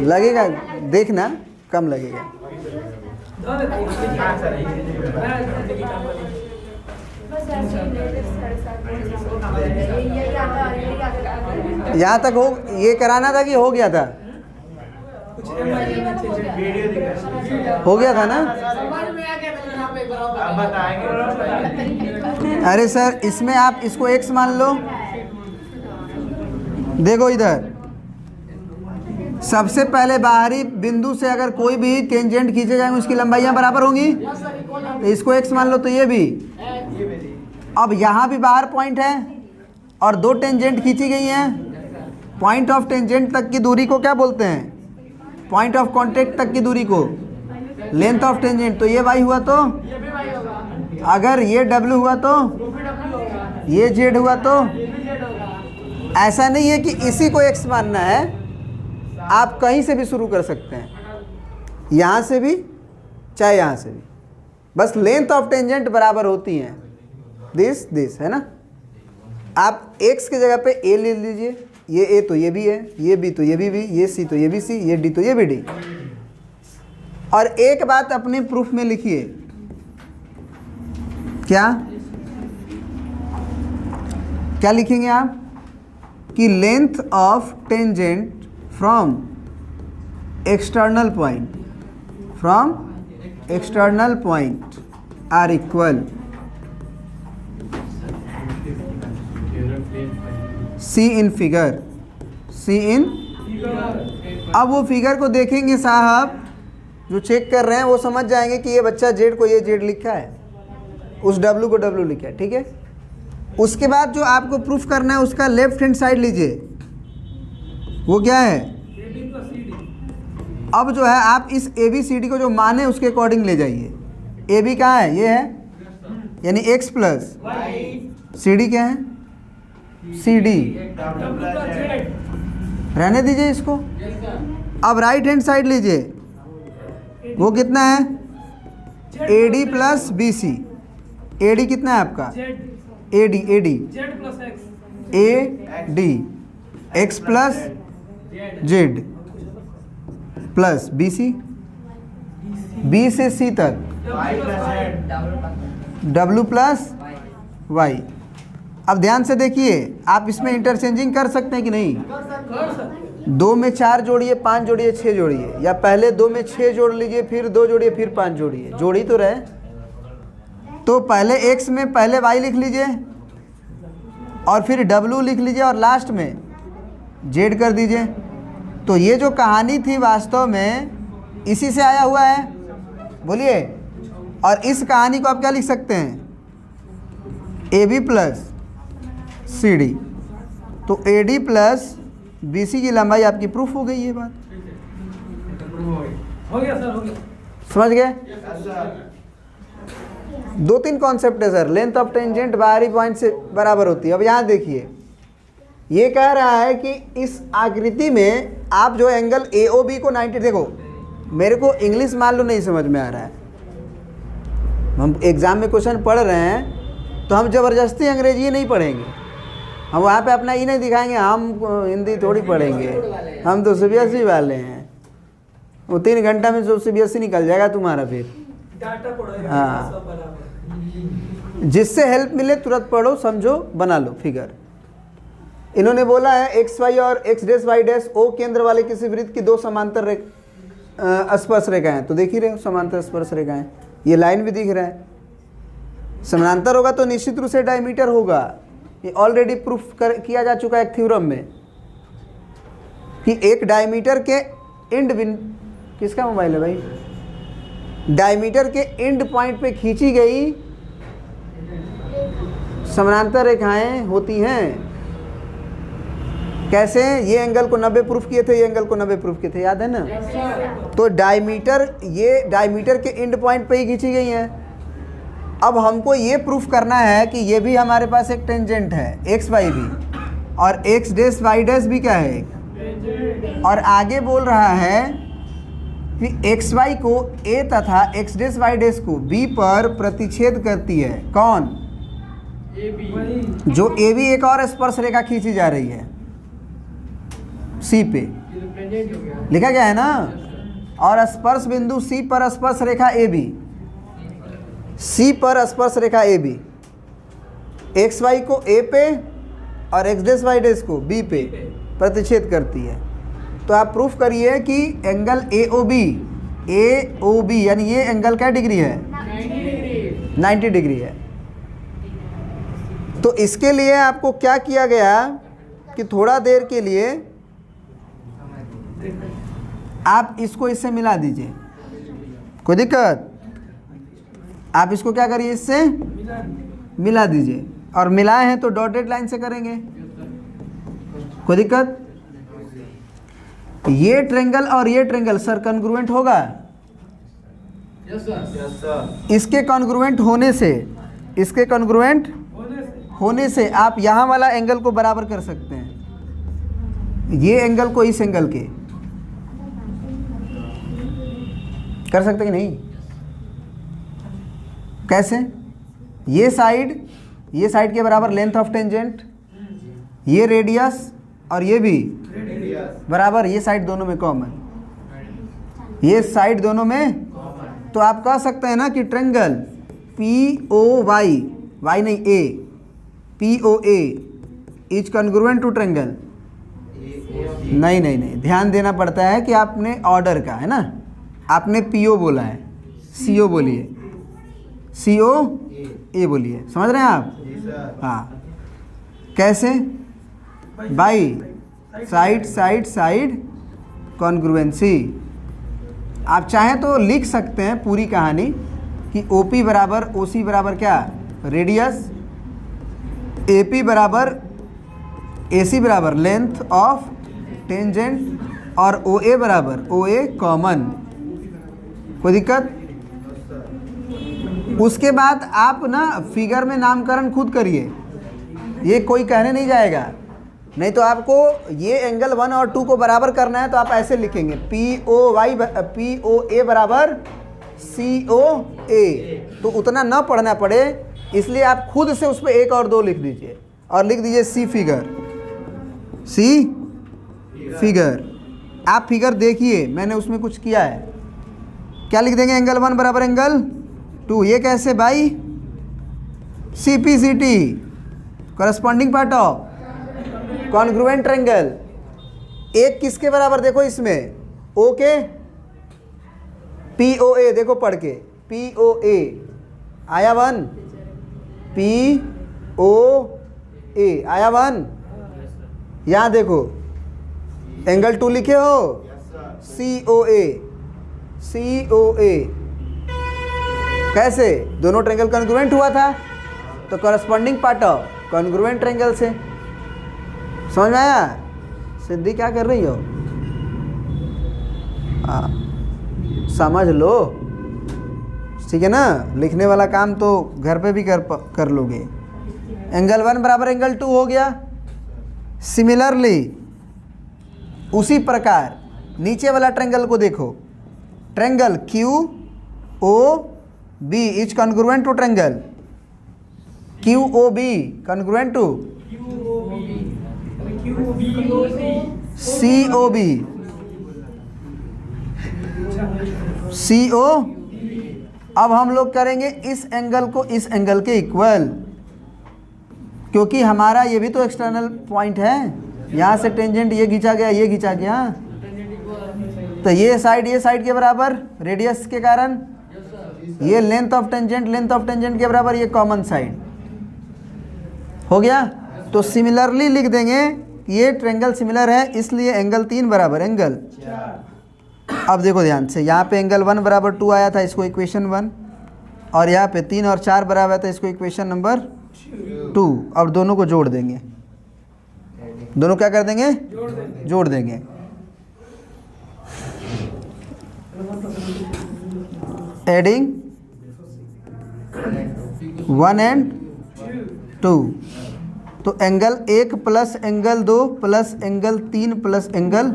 लगेगा, देखना कम लगेगा। यहाँ तक ये कराना था कि हो गया था? हो गया था ना? अरे सर, इसमें आप इसको x मान लो। देखो इधर, सबसे पहले बाहरी बिंदु से अगर कोई भी टेंजेंट खींचे जाएंगे उसकी लंबाइयां बराबर होंगी, तो इसको x मान लो, तो ये भी। अब यहाँ भी बाहर पॉइंट है और 2 टेंजेंट खींची गई हैं। पॉइंट ऑफ टेंजेंट तक की दूरी को क्या बोलते हैं? पॉइंट ऑफ कांटेक्ट तक की दूरी को लेंथ ऑफ टेंजेंट। तो ये y हुआ, तो अगर ये w हुआ तो ये z हुआ। तो ऐसा नहीं है कि इसी को x मानना है, आप कहीं से भी शुरू कर सकते हैं, यहाँ से भी चाहे यहाँ से भी, बस लेंथ ऑफ टेंजेंट बराबर होती हैं। दिस है ना। आप x की जगह पे a ले लीजिए, ये a तो ये भी है, ये b तो ये भी, ये c तो ये भी c, ये d तो ये भी d। और एक बात अपने प्रूफ में लिखिए, क्या लिखेंगे आप? कि length of tangent from external point are equal see in figure. अब वो फिगर को देखेंगे साहब, जो चेक कर रहे हैं वो समझ जाएंगे कि ये बच्चा जेड को ये जेड लिखा है, उस डब्लू को डब्लू लिखा है, ठीक है। उसके बाद जो आपको प्रूफ करना है उसका लेफ्ट हैंड साइड लीजिए, वो क्या है? अब जो है आप इस ए बी सी डी को जो माने उसके अकॉर्डिंग ले जाइए। ए बी कहाँ है? ये है, यानी x प्लस सी डी क्या है? C D. रहने दीजिए इसको। अब राइट हैंड साइड लीजिए, वो कितना है? A D plus B C. A D कितना है आपका? A D A D X plus Z plus B C, B से सी तक डब्लू प्लस वाई। अब ध्यान से देखिए, आप इसमें इंटरचेंजिंग कर सकते हैं कि नहीं? 2 में 4 जोड़िए, 5 जोड़िए, 6 जोड़िए, या पहले 2 में 6 जोड़ लीजिए, फिर 2 जोड़िए, फिर 5 जोड़िए, जोड़ी तो रहे। तो पहले x में पहले y लिख लीजिए और फिर W लिख लीजिए और लास्ट में Z कर दीजिए। तो ये जो कहानी थी वास्तव में इसी से आया हुआ है, बोलिए। और इस कहानी को आप क्या लिख सकते हैं, AB प्लस CD। तो AD प्लस BC की लंबाई आपकी प्रूफ हो गई ये बात। हो गया सर, हो गया। समझ गए? 2-3 कॉन्सेप्ट है सर। लेंथ ऑफ टेंजेंट बाहरी पॉइंट से बराबर होती है। अब यहाँ देखिए, ये कह रहा है कि इस आकृति में आप जो एंगल AOB को 90, देखो मेरे को इंग्लिश मान लो नहीं समझ में आ रहा है, हम एग्ज़ाम में क्वेश्चन पढ़ रहे हैं तो हम ज़बरदस्ती अंग्रेजी नहीं पढ़ेंगे, हम वहाँ पे अपना ये नहीं दिखाएंगे हम हिंदी थोड़ी पढ़ेंगे, हम तो CBSE वाले हैं। वो 3 घंटा में जो CBSE निकल जाएगा तुम्हारा फिर। डाटा पढ़ो, हाँ। सब बराबर। जिससे हेल्प मिले तुरंत पढ़ो, समझो, बना लो फिगर। इन्होंने बोला है XY और X dash Y dash O केंद्र वाले किसी वृत्त की 2 समांतर स्पर्श रेखाएं। तो देख ही रहे हो समांतर स्पर्श रेखाएं, ये लाइन भी दिख रहा है। समानांतर होगा तो निश्चित रूप से डायमीटर होगा। ये ऑलरेडी प्रूफ किया जा चुका है एक थ्योरम में कि एक डायमीटर के एंड किसका मोबाइल है भाई, डायमीटर के एंड पॉइंट पे खींची गई समानांतर रेखाएं होती हैं। कैसे? ये एंगल को 90 प्रूफ किए थे, ये एंगल को 90 प्रूफ किए थे, याद है ना? तो डायमीटर, ये डायमीटर के एंड पॉइंट पे ही खींची गई हैं। अब हमको ये प्रूफ करना है कि ये भी हमारे पास एक टेंजेंट है XY भी, और X डैश Y डैश भी क्या है एक। और आगे बोल रहा है कि XY को A तथा X डैश Y डैश को B पर प्रतिच्छेद करती है। कौन? वही। जो AB एक और स्पर्श रेखा खींची जा रही है C पे, लिखा गया है ना। और स्पर्श बिंदु C पर स्पर्श रेखा AB, C पर स्पर्श रेखा AB XY को A पे और X डैश Y डैश को B पे प्रतिच्छेद करती है। तो आप प्रूफ करिए कि एंगल AOB यानी ये एंगल क्या डिग्री है, 90 डिग्री है। तो इसके लिए आपको क्या किया गया कि थोड़ा देर के लिए आप इसको इससे मिला दीजिए, कोई दिक्कत? आप इसको क्या करिए, इससे मिला दीजिए। और मिलाए हैं तो डॉटेड लाइन से करेंगे, कोई दिक्कत? ये ट्रेंगल और ये ट्रेंगल सर कॉन्ग्रुएंट होगा। Yes sir. इसके कॉन्ग्रुएंट होने से, इसके कॉन्ग्रुएंट होने से आप यहाँ वाला एंगल को बराबर कर सकते हैं, ये एंगल को इस एंगल के कर सकते कि नहीं? कैसे? ये साइड के बराबर लेंथ ऑफ टेंजेंट, ये रेडियस और ये भी बराबर, ये साइड दोनों में कॉमन, ये साइड दोनों में। तो आप कह सकते हैं ना कि ट्रेंगल POY, Y नहीं A, POA is congruent to triangle. नहीं नहीं नहीं, ध्यान देना पड़ता है कि आपने ऑर्डर का है ना, आपने PO बोला है, CO बोलिए, COA बोलिए, समझ रहे हैं आप? हाँ। कैसे? By side congruency. आप चाहें तो लिख सकते हैं पूरी कहानी कि OP बराबर OC बराबर क्या, रेडियस, AP बराबर AC बराबर लेंथ ऑफ टेंजेंट, और OA बराबर OA कॉमन। कोई दिक्कत? उसके बाद आप ना फिगर में नामकरण खुद करिए, ये कोई कहने नहीं जाएगा। नहीं तो आपको ये एंगल 1 और 2 को बराबर करना है तो आप ऐसे लिखेंगे POA बराबर COA, तो उतना ना पढ़ना पड़े, इसलिए आप खुद से उस पर 1 और 2 लिख दीजिए और लिख दीजिए C फिगर। आप फिगर देखिए, मैंने उसमें कुछ किया है। क्या लिख देंगे? एंगल 1 बराबर एंगल 2। ये कैसे भाई? CPCT corresponding part of congruent triangle. एक किसके बराबर देखो इसमें, O के, POA देखो पढ़ के, POA आया 1, POA ए आया 1। यहाँ देखो एंगल 2 लिखे हो, COA, COA। कैसे? दोनों ट्रायंगल कॉन्ग्रुएंट हुआ था, तो corresponding part of congruent triangle से। समझ में आया? सिद्धि क्या कर रही हो? समझ लो, ठीक है ना। लिखने वाला काम तो घर पे भी कर लोगे। एंगल 1 बराबर एंगल 2 हो गया। सिमिलरली उसी प्रकार नीचे वाला ट्रायंगल को देखो, triangle QOB is congruent to triangle QOB, congruent to COB, CO। अब हम लोग करेंगे इस एंगल को इस एंगल के इक्वल, क्योंकि हमारा ये भी तो एक्सटर्नल पॉइंट है। यहाँ से टेंजेंट ये खींचा गया, ये खींचा गया, तो ये साइड के बराबर रेडियस के कारण, ये लेंथ ऑफ टेंजेंट के बराबर, ये कॉमन साइड हो गया। तो सिमिलरली लिख देंगे ये ट्रायंगल सिमिलर है, इसलिए एंगल 3 बराबर एंगल। अब देखो ध्यान से, यहाँ पे एंगल 1 बराबर 2 आया था, इसको इक्वेशन 1, और यहाँ पे 3 और 4 बराबर था, इसको इक्वेशन नंबर 2। अब दोनों को जोड़ देंगे, दोनों क्या कर देंगे? जोड़ देंगे। एडिंग 1 एंड 2, तो angle 1 plus angle 2 plus angle 3 plus angle,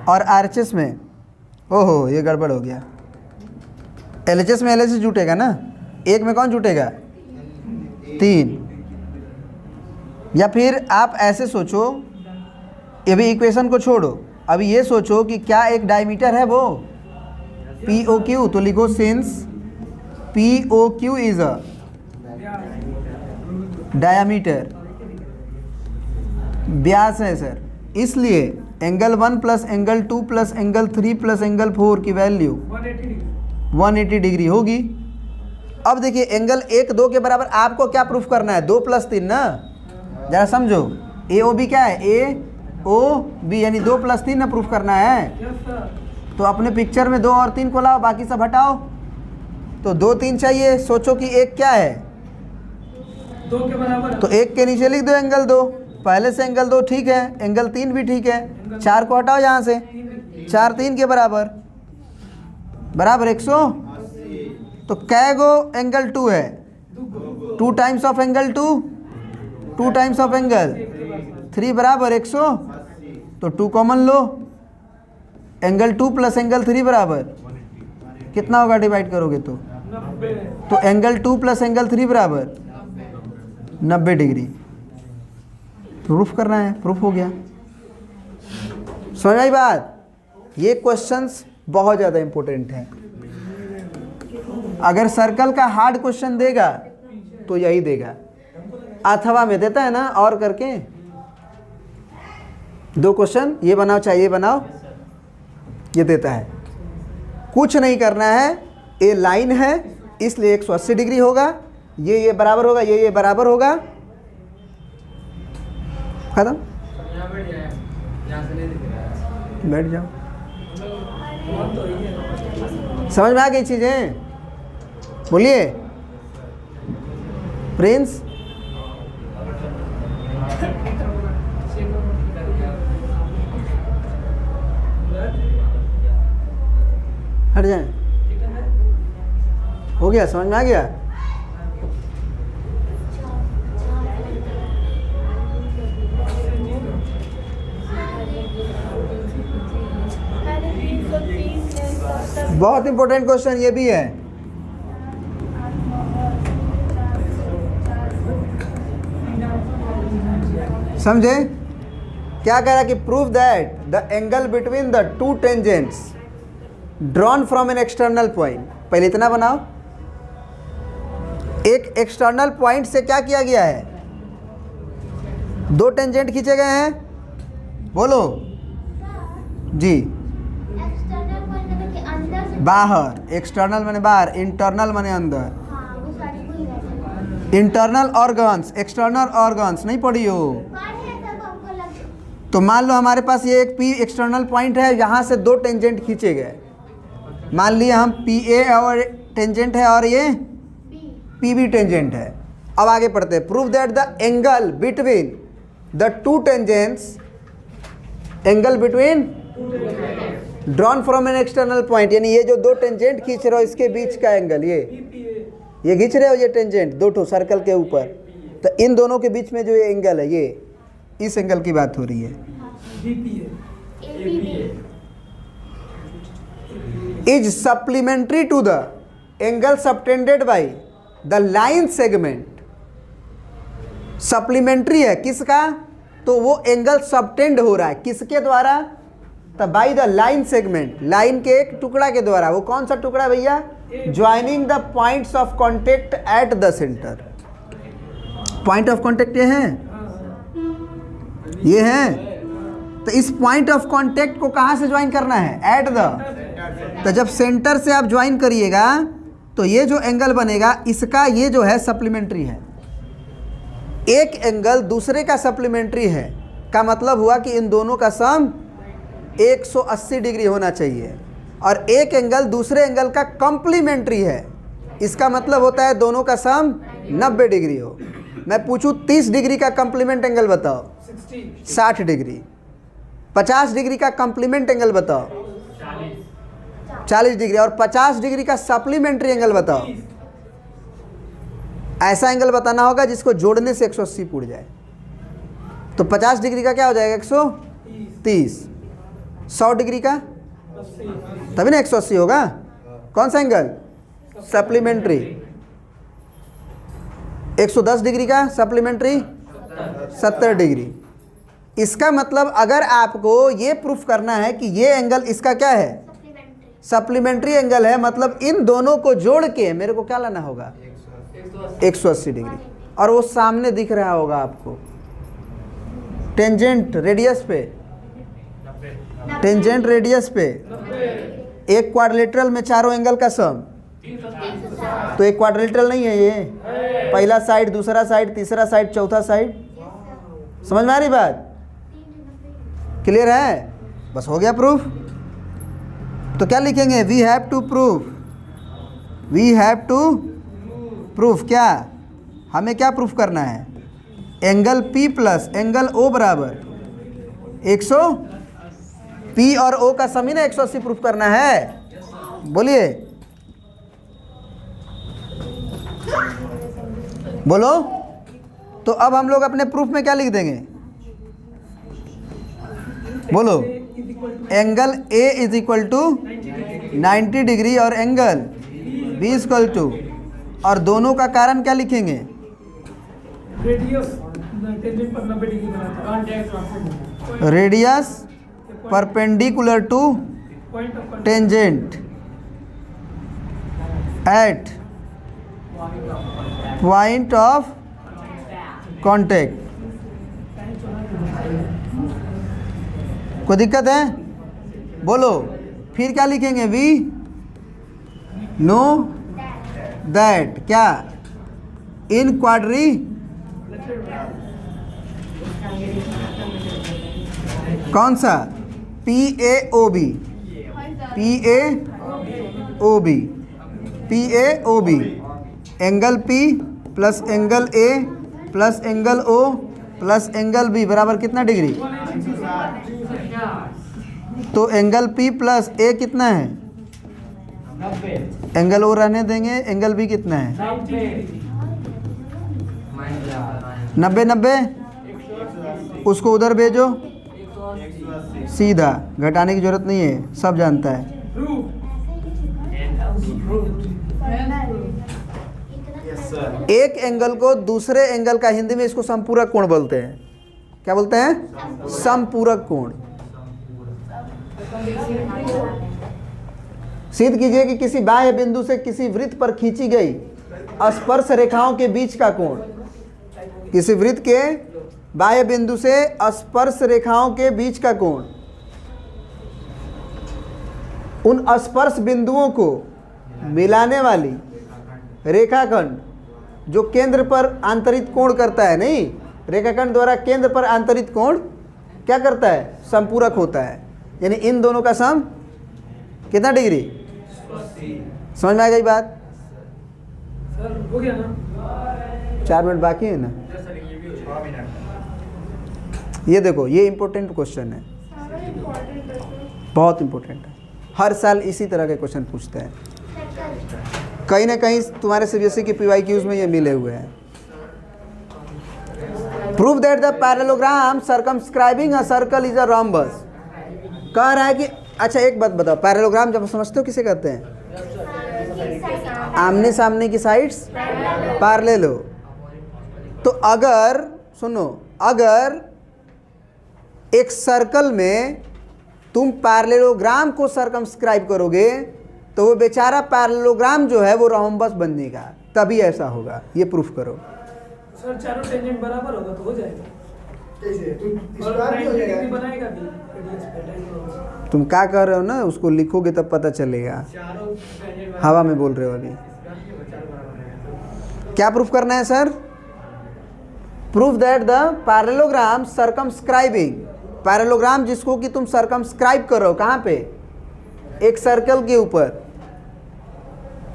और आरएचएस में ओहो ये गड़बड़ हो गया। एलएचएस में एलएचएस जुटेगा ना, 1 में कौन जुटेगा? 3। या फिर आप ऐसे सोचो, ये भी इक्वेशन को छोड़ो, अभी ये सोचो कि क्या एक डायमीटर है वो POQ, तो लिखो since POQ is a diameter, व्यास है सर, इसलिए angle 1 plus angle 2 plus angle 3 plus angle 4 की वैल्यू 180 डिग्री होगी। अब देखिए एंगल 1 2 के बराबर आपको क्या प्रूफ करना है? 2 प्लस 3 ना, जरा समझो। AOB क्या है? AOB यानी 2 प्लस 3 ना प्रूफ करना है। तो अपने पिक्चर में 2 और 3 को लाओ, बाकी सब हटाओ, तो 2 3 चाहिए। सोचो कि 1 क्या है? 2 के बराबर, तो 1 के नीचे लिख दो एंगल 2, पहले से एंगल 2 ठीक है, एंगल 3 भी ठीक है, 4 को हटाओ यहाँ से, 4 3 के बराबर 100। तो कै गो एंगल 2 है? 2 times of angle 2, 2 times of angle 3 बराबर 100, तो 2 कॉमन लो, एंगल 2 प्लस एंगल 3 बराबर कितना होगा? डिवाइड करोगे तो एंगल 2 प्लस एंगल 3 बराबर 90 डिग्री। प्रूफ करना है, प्रूफ हो गया। समझ आई बात? ये क्वेश्चंस बहुत ज़्यादा इंपॉर्टेंट हैं। अगर सर्कल का हार्ड क्वेश्चन देगा तो यही देगा, अथवा में देता है ना और करके 2 क्वेश्चन, ये बनाओ चाहिए बनाओ, ये देता है। कुछ नहीं करना है, ये लाइन है इसलिए 180 डिग्री होगा, ये बराबर होगा, ये बराबर होगा, खत्म। बैठ जाओ। समझ में आ गई चीजें? बोलिए प्रिंस। हट जाए, हो गया? समझ में आ गया? बहुत इंपॉर्टेंट क्वेश्चन ये भी है। समझे? क्या कह रहा है कि prove that the angle between the 2 tangents drawn from an external point. पहले इतना बनाओ, एक एक्सटर्नल पॉइंट से क्या किया गया है? 2 टेंजेंट खींचे गए हैं, बोलो जी। एक्सटर्नल पॉइंट के अंदर से बाहर, एक्सटर्नल माने बाहर, इंटरनल माने अंदर। हाँ वो सारी भूल गए। इंटरनल ऑर्गन्स, एक्सटर्नल ऑर्गन्स नहीं पढ़ी हो। पढ़े तब हमको लगे तो मान लो हमारे पास ये एक पी एक्सटर्नल पॉइंट है, यहाँ से दो टेंजेंट खींचे गए। मान लिया हम पी ए और टेंजेंट है और ये पी बी टेंजेंट है। अब आगे पढ़ते हैं। Prove that the angle between the two tangents, angle between drawn from an external point, यानी ये जो दो टेंजेंट खींच रहे हो इसके बीच का एंगल, ये खींच रहे हो ये टेंजेंट दो ठो सर्कल के ऊपर, तो इन दोनों के बीच में जो ये एंगल है, ये इस एंगल की बात हो रही है। Is supplementary to the angle subtended by the line segment. Supplementary है किसका? तो वो एंगल सबटेंड हो रहा है किसके द्वारा? तो by the line segment, line के एक टुकड़ा के द्वारा। वो कौन सा टुकड़ा भैया? Joining the points of contact at the centre. Point of contact ये है, ये है। तो इस पॉइंट ऑफ कॉन्टेक्ट को कहाँ से ज्वाइन करना है? At the. तो जब सेंटर से आप ज्वाइन करिएगा तो ये जो एंगल बनेगा इसका ये जो है सप्लीमेंट्री है। एक एंगल दूसरे का सप्लीमेंट्री है का मतलब हुआ कि इन दोनों का सम 180 डिग्री होना चाहिए, और एक एंगल दूसरे एंगल का कॉम्प्लीमेंट्री है, इसका मतलब होता है दोनों का सम 90 डिग्री हो। मैं पूछूं 30 डिग्री का कॉम्प्लीमेंट एंगल बताओ, 60 डिग्री। 50 डिग्री का कॉम्प्लीमेंट एंगल बताओ, 40 डिग्री। और 50 डिग्री का सप्लीमेंट्री एंगल बताओ। ऐसा एंगल बताना होगा जिसको जोड़ने से 180 पूड़ जाए। तो 50 डिग्री का क्या हो जाएगा? 130। 100 डिग्री का तभी ना 180 होगा। कौन सा एंगल? सप्लीमेंट्री। 110 डिग्री का सप्लीमेंट्री 70 डिग्री। इसका मतलब अगर आपको ये प्रूफ करना है कि ये एंगल इसका क्या है? सप्लीमेंट्री एंगल है, मतलब इन दोनों को जोड़ के मेरे को क्या लाना होगा? 180 डिग्री। और वो सामने दिख रहा होगा आपको टेंजेंट रेडियस पे, टेंजेंट रेडियस पे एक क्वाड्रिलेटरल में चारों एंगल का सम। तो एक क्वाड्रिलेटरल नहीं है ये, पहला साइड, दूसरा साइड, तीसरा साइड, चौथा साइड। समझ में आ रही बात? क्लियर है? बस हो गया प्रूफ। तो क्या लिखेंगे? We have to proof, we have to proof क्या? हमें क्या प्रूफ करना है? Angle P plus angle O बराबर 100, P और O का सम ही ना 180 प्रूफ करना है। बोलिए, बोलो। तो अब हम लोग अपने प्रूफ में क्या लिख देंगे? बोलो। Angle A is equal to 90 degree और angle B is equal to, और दोनों का कारण क्या लिखेंगे? रेडियस टेंजेंट पर 90 डिग्री बनाता है। Radius perpendicular two point of tangent at point of contact. कोई दिक्कत है? बोलो। फिर क्या लिखेंगे? वी नो दैट क्या? इन क्वाड्री कौन सा? PAOB, PAOB, PAOB। Angle P plus angle A plus angle O plus angle B बराबर कितना डिग्री? तो एंगल P प्लस A कितना है? 90। एंगल O रहने देंगे। एंगल B कितना है? 90 90। उसको उधर भेजो, सीधा, घटाने की जरूरत नहीं है, सब जानता है। एक एंगल को दूसरे एंगल का हिंदी में इसको समपूरक कोण बोलते हैं। क्या बोलते हैं? समपूरक कोण। सिद्ध कीजिए कि किसी बाह्य बिंदु से किसी वृत्त पर खींची गई स्पर्श रेखाओं के बीच का कोण, किसी वृत्त के बाह्य बिंदु से स्पर्श रेखाओं के बीच का कोण, उन स्पर्श बिंदुओं को मिलाने वाली रेखाखंड जो केंद्र पर आंतरित कोण करता है, नहीं, रेखाखंड द्वारा केंद्र पर आंतरित कोण क्या करता है, समपूरक होता है। यानी इन दोनों का सम कितना डिग्री, समझ में आ गई बात? सर हो गया ना? 4 मिनट बाकी है ना। ये देखो, ये इंपॉर्टेंट क्वेश्चन है, सारा इम्पोर्टेंट है सर। बहुत इंपॉर्टेंट है। हर साल इसी तरह के क्वेश्चन पूछते हैं, कहीं ना कहीं तुम्हारे सीबीएसई के PYQs में ये मिले हुए हैं। Prove that the parallelogram circumscribing a circle is a rhombus. कह रहा है कि अच्छा एक बात बताओ, पैरेललोग्राम जब समझते हो किसे कहते हैं? आमने सामने की साइड्स पैरेलल हो। तो अगर सुनो, अगर एक सर्कल में तुम पैरेललोग्राम को सर्कमस्क्राइब करोगे तो वो बेचारा पैरेललोग्राम जो है वो रोम्बस बन जाएगा, तभी ऐसा होगा। ये प्रूफ करो। सर चारों टेंजेंट बराबर होगा तो हो जाएगा। और 90 डिग्री बनाएगा भी रेडियस पे टेंजेंट। तुम क्या कर रहे हो ना, उसको लिखोगे तब पता चलेगा। हवा में बोल रहे हो अभी। क्या प्रूफ करना है sir? Proof that the parallelogram circumscribing, parallelogram जिसको कि तुम सर्कमस्क्राइब करो, कहाँ पे? एक सर्कल के ऊपर।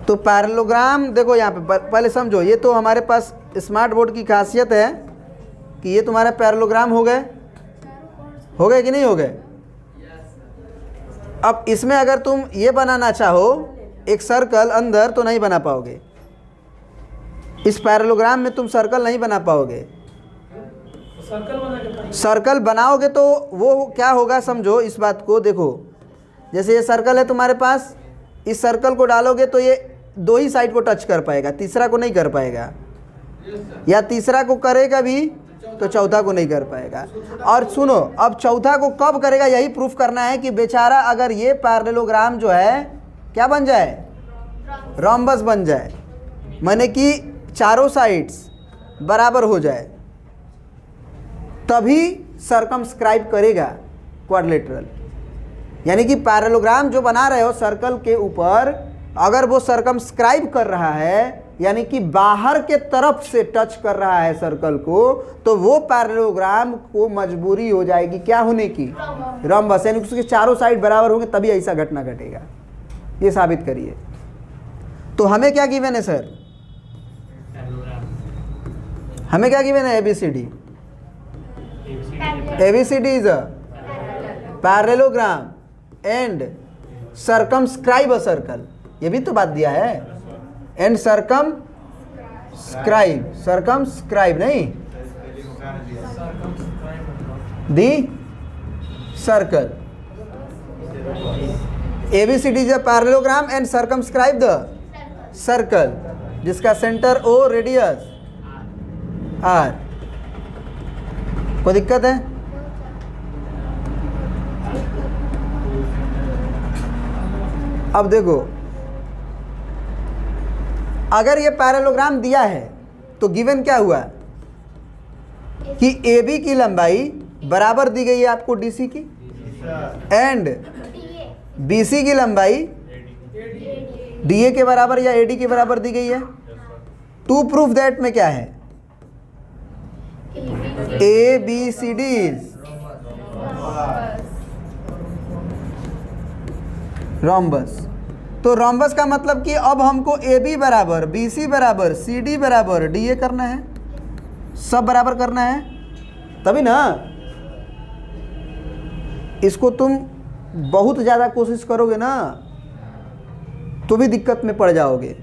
तो पैरेललोग्राम देखो यहाँ पे पहले समझो, ये तो हमारे पास स्मार्ट बोर्ड की खासियत है कि ये तुम्हारे पैरेललोग्राम हो गए कि नहीं हो गए? अब इसमें अगर तुम ये बनाना चाहो एक सर्कल अंदर, तो नहीं बना पाओगे। इस पैरेललोग्राम में तुम सर्कल नहीं बना पाओगे। सर्कल बना के सर्कल बनाओगे तो वो क्या होगा, समझो इस बात को। देखो जैसे ये सर्कल है तुम्हारे पास, इस सर्कल को डालोगे तो ये 2 ही साइड को टच कर पाएगा, तीसरा को नहीं कर पाएगा, या तीसरा को करेगा भी तो चौथा को नहीं कर पाएगा। और सुनो, अब चौथा को कब करेगा, यही प्रूफ करना है कि बेचारा अगर ये पैरेललोग्राम जो है क्या बन जाए, रोम्बस बन जाए, माने कि चारों साइड्स बराबर हो जाए, तभी सर्कमस्क्राइब करेगा क्वाड्रिलेटरल। यानी कि पैरेललोग्राम जो बना रहे हो सर्कल के ऊपर, अगर वो सर्कमस्क्राइब कर रहा है, यानी कि बाहर के तरफ से टच कर रहा है सर्कल को, तो वो पैरेललोग्राम को मजबूरी हो जाएगी क्या होने की, रोम्बस। यानी उसके चारों साइड बराबर होंगे तभी ऐसा घटना घटेगा। ये साबित करिए। तो हमें क्या गिवन है सर? हमें क्या गिवन है? ABCD। ABCD is a parallelogram and circumscribe a circle. ये भी तो बात दिया है, एंड सर्कमस्क्राइब नहीं, the circle. ABCD is a parallelogram and circumscribe the circle जिसका सेंटर O, रेडियस R। कोई दिक्कत है? अब देखो, अगर ये पैरेललोग्राम दिया है तो गिवन क्या हुआ कि AB की लंबाई बराबर दी गई है आपको DC की, एंड BC की लंबाई DA के बराबर या AD के बराबर दी गई है। टू प्रूफ दैट में क्या है, ABCD इज रोम्बस। तो रोम्बस का मतलब कि अब हमको AB बराबर BC बराबर CD बराबर DA करना है, सब बराबर करना है, तभी ना। इसको तुम बहुत ज़्यादा कोशिश करोगे ना तो भी दिक्कत में पड़ जाओगे।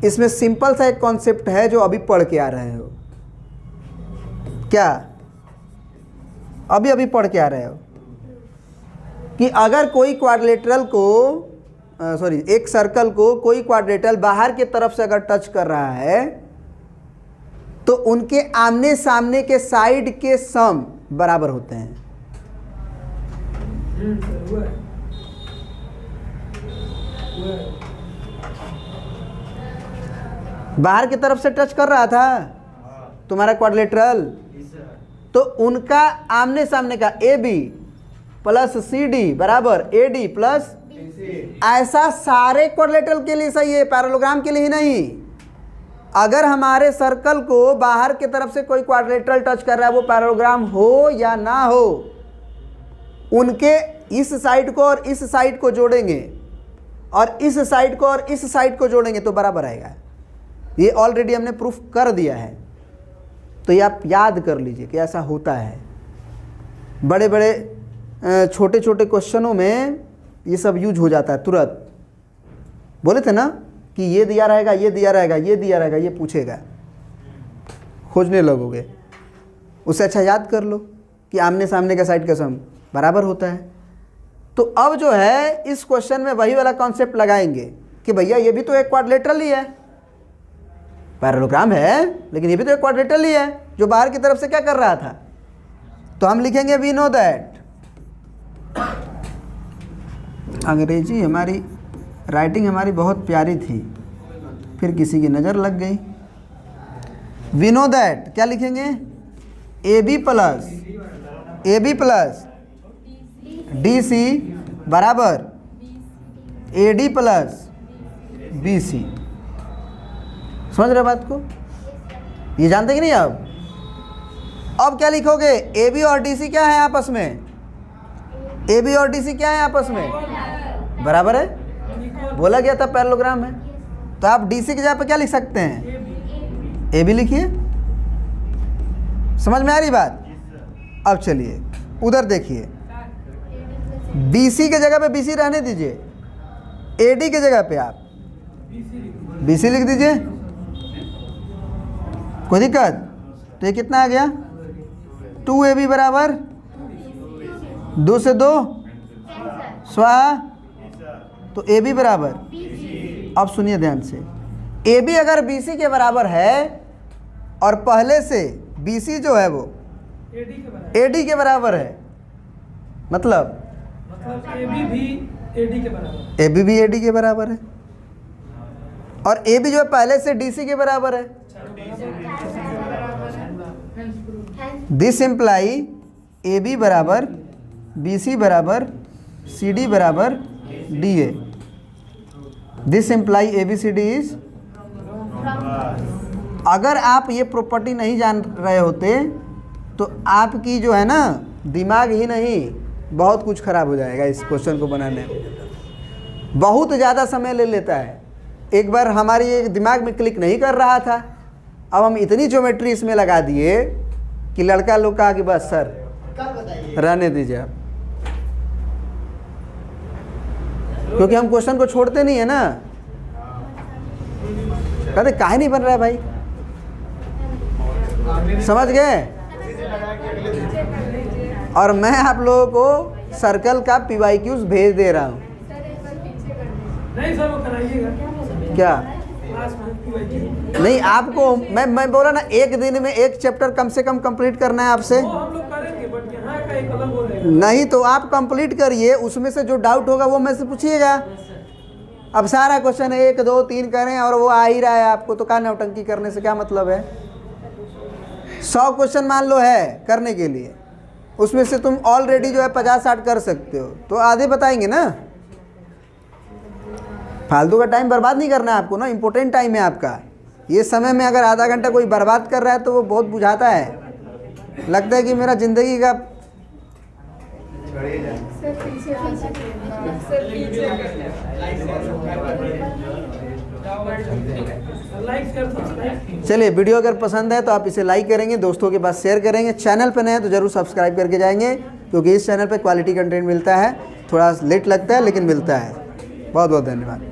इसमें सिंपल सा एक कॉन्सेप्ट है जो अभी पढ़ के आ रहे हो। क्या अभी पढ़ के आ रहे हो कि अगर कोई क्वाड्रिलेटरल को एक सर्कल को कोई क्वाड्रिलेटरल बाहर के तरफ से अगर टच कर रहा है तो उनके आमने सामने के साइड के सम बराबर होते हैं। हुआ है। बाहर की तरफ से टच कर रहा था तुम्हारा क्वाड्रिलेटरल, तो उनका आमने सामने का AB प्लस CD बराबर AD प्लस, ऐसा सारे क्वाड्रिलेटरल के लिए सही है, पैरेललोग्राम के लिए ही नहीं। अगर हमारे सर्कल को बाहर की तरफ से कोई क्वाड्रिलेटरल टच कर रहा है, वो पैरेललोग्राम हो या ना हो, उनके इस साइड को और इस साइड को जोड़ेंगे और इस साइड को और इस साइड को जोड़ेंगे तो बराबर आएगा। ये ऑलरेडी हमने प्रूफ कर दिया है, तो ये आप याद कर लीजिए कि ऐसा होता है। बड़े बड़े छोटे छोटे क्वेश्चनों में ये सब यूज हो जाता है तुरंत। बोले थे ना कि ये दिया रहेगा, ये दिया रहेगा, ये दिया रहेगा, ये पूछेगा, खोजने लगोगे। उससे अच्छा याद कर लो कि आमने सामने का साइड का सम बराबर होता है। तो अब जो है इस क्वेश्चन में वही वाला कॉन्सेप्ट लगाएंगे कि भैया ये भी तो एक क्वाड्रिलेटरल ही है, पैरेललोग्राम है लेकिन ये भी तो एक क्वाड्रिलेटरल ही है जो बाहर की तरफ से क्या कर रहा था। तो हम लिखेंगे वी नो दैट। अंग्रेजी हमारी राइटिंग हमारी बहुत प्यारी थी, फिर किसी की नज़र लग गई। वी नो दैट क्या लिखेंगे, A B plus D C बराबर A D plus B C. समझ रहे बात को, ये जानते कि नहीं आप। अब क्या लिखोगे, ए बी और डी सी क्या है आपस में, ए बी और डी सी क्या है आपस में, बराबर है। बोला गया था पैरेललोग्राम है, तो आप डी सी की जगह पे क्या लिख सकते हैं, ए बी लिखिए। समझ में आ रही बात। अब चलिए उधर देखिए, बी सी के जगह पे बी सी रहने दीजिए, ए डी के जगह पे आप बी सी लिख दीजिए, कोई दिक्कत। तो ये कितना आ गया, 2ab बराबर 2 से 2 स्वाहा, तो ए बी बराबर। अब सुनिए ध्यान से, ए बी अगर बी सी के बराबर है और पहले से बी सी जो है वो ए डी के बराबर है, मतलब ए बी भी ए डी के बराबर, ए बी भी ए डी के बराबर है और ए बी जो है पहले से डी सी के बराबर है। दिस इम्प्लाई ए बी बराबर बी सी बराबर सी डी बराबर D A. This imply A B C D is. अगर आप ये प्रॉपर्टी नहीं जान रहे होते तो आपकी जो है ना दिमाग ही नहीं बहुत कुछ खराब हो जाएगा। इस क्वेश्चन को बनाने में बहुत ज़्यादा समय ले लेता है। एक बार हमारी ये दिमाग में क्लिक नहीं कर रहा था, अब हम इतनी ज्योमेट्री इसमें लगा दिए कि लड़का लोग कहा कि बस सर रहने दीजिए आप, क्योंकि हम क्वेश्चन को छोड़ते नहीं है ना। कहते काहे नहीं बन रहा है भाई, समझ गए। और मैं आप लोगों को सर्कल का PYQs भेज दे रहा हूँ। नहीं सर वो कराइएगा क्या क्लास में नहीं, आपको मैं बोला ना एक दिन में एक चैप्टर कम से कम कंप्लीट करना है आपसे। वो हम लोग करेंगे, बट यहाँ का एक अलग हो रहेगा। नहीं तो आप कंप्लीट करिए, उसमें से जो डाउट होगा वो मैं से पूछिएगा। अब सारा क्वेश्चन 1 2 3 करें और वो आ ही रहा है आपको, तो क्या नौटंकी करने से क्या मतलब है। 100 क्वेश्चन मान लो है करने के लिए, उसमें से तुम ऑलरेडी जो है 50-60 कर सकते हो, तो आधे बताएंगे ना। फालतू का टाइम बर्बाद नहीं करना है आपको ना, इम्पोर्टेंट टाइम है आपका। ये समय में अगर आधा घंटा कोई बर्बाद कर रहा है तो वो बहुत बुझाता है, लगता है कि मेरा ज़िंदगी का। सर पीछे सर पीछे लाइक शेयर सब्सक्राइब। चलिए वीडियो अगर पसंद है तो आप इसे लाइक करेंगे, दोस्तों के पास शेयर करेंगे। चैनल पर नए हैं तो ज़रूर सब्सक्राइब करके जाएंगे, क्योंकि इस चैनल पे क्वालिटी कंटेंट मिलता है। थोड़ा लेट लगता है लेकिन मिलता है। बहुत बहुत धन्यवाद।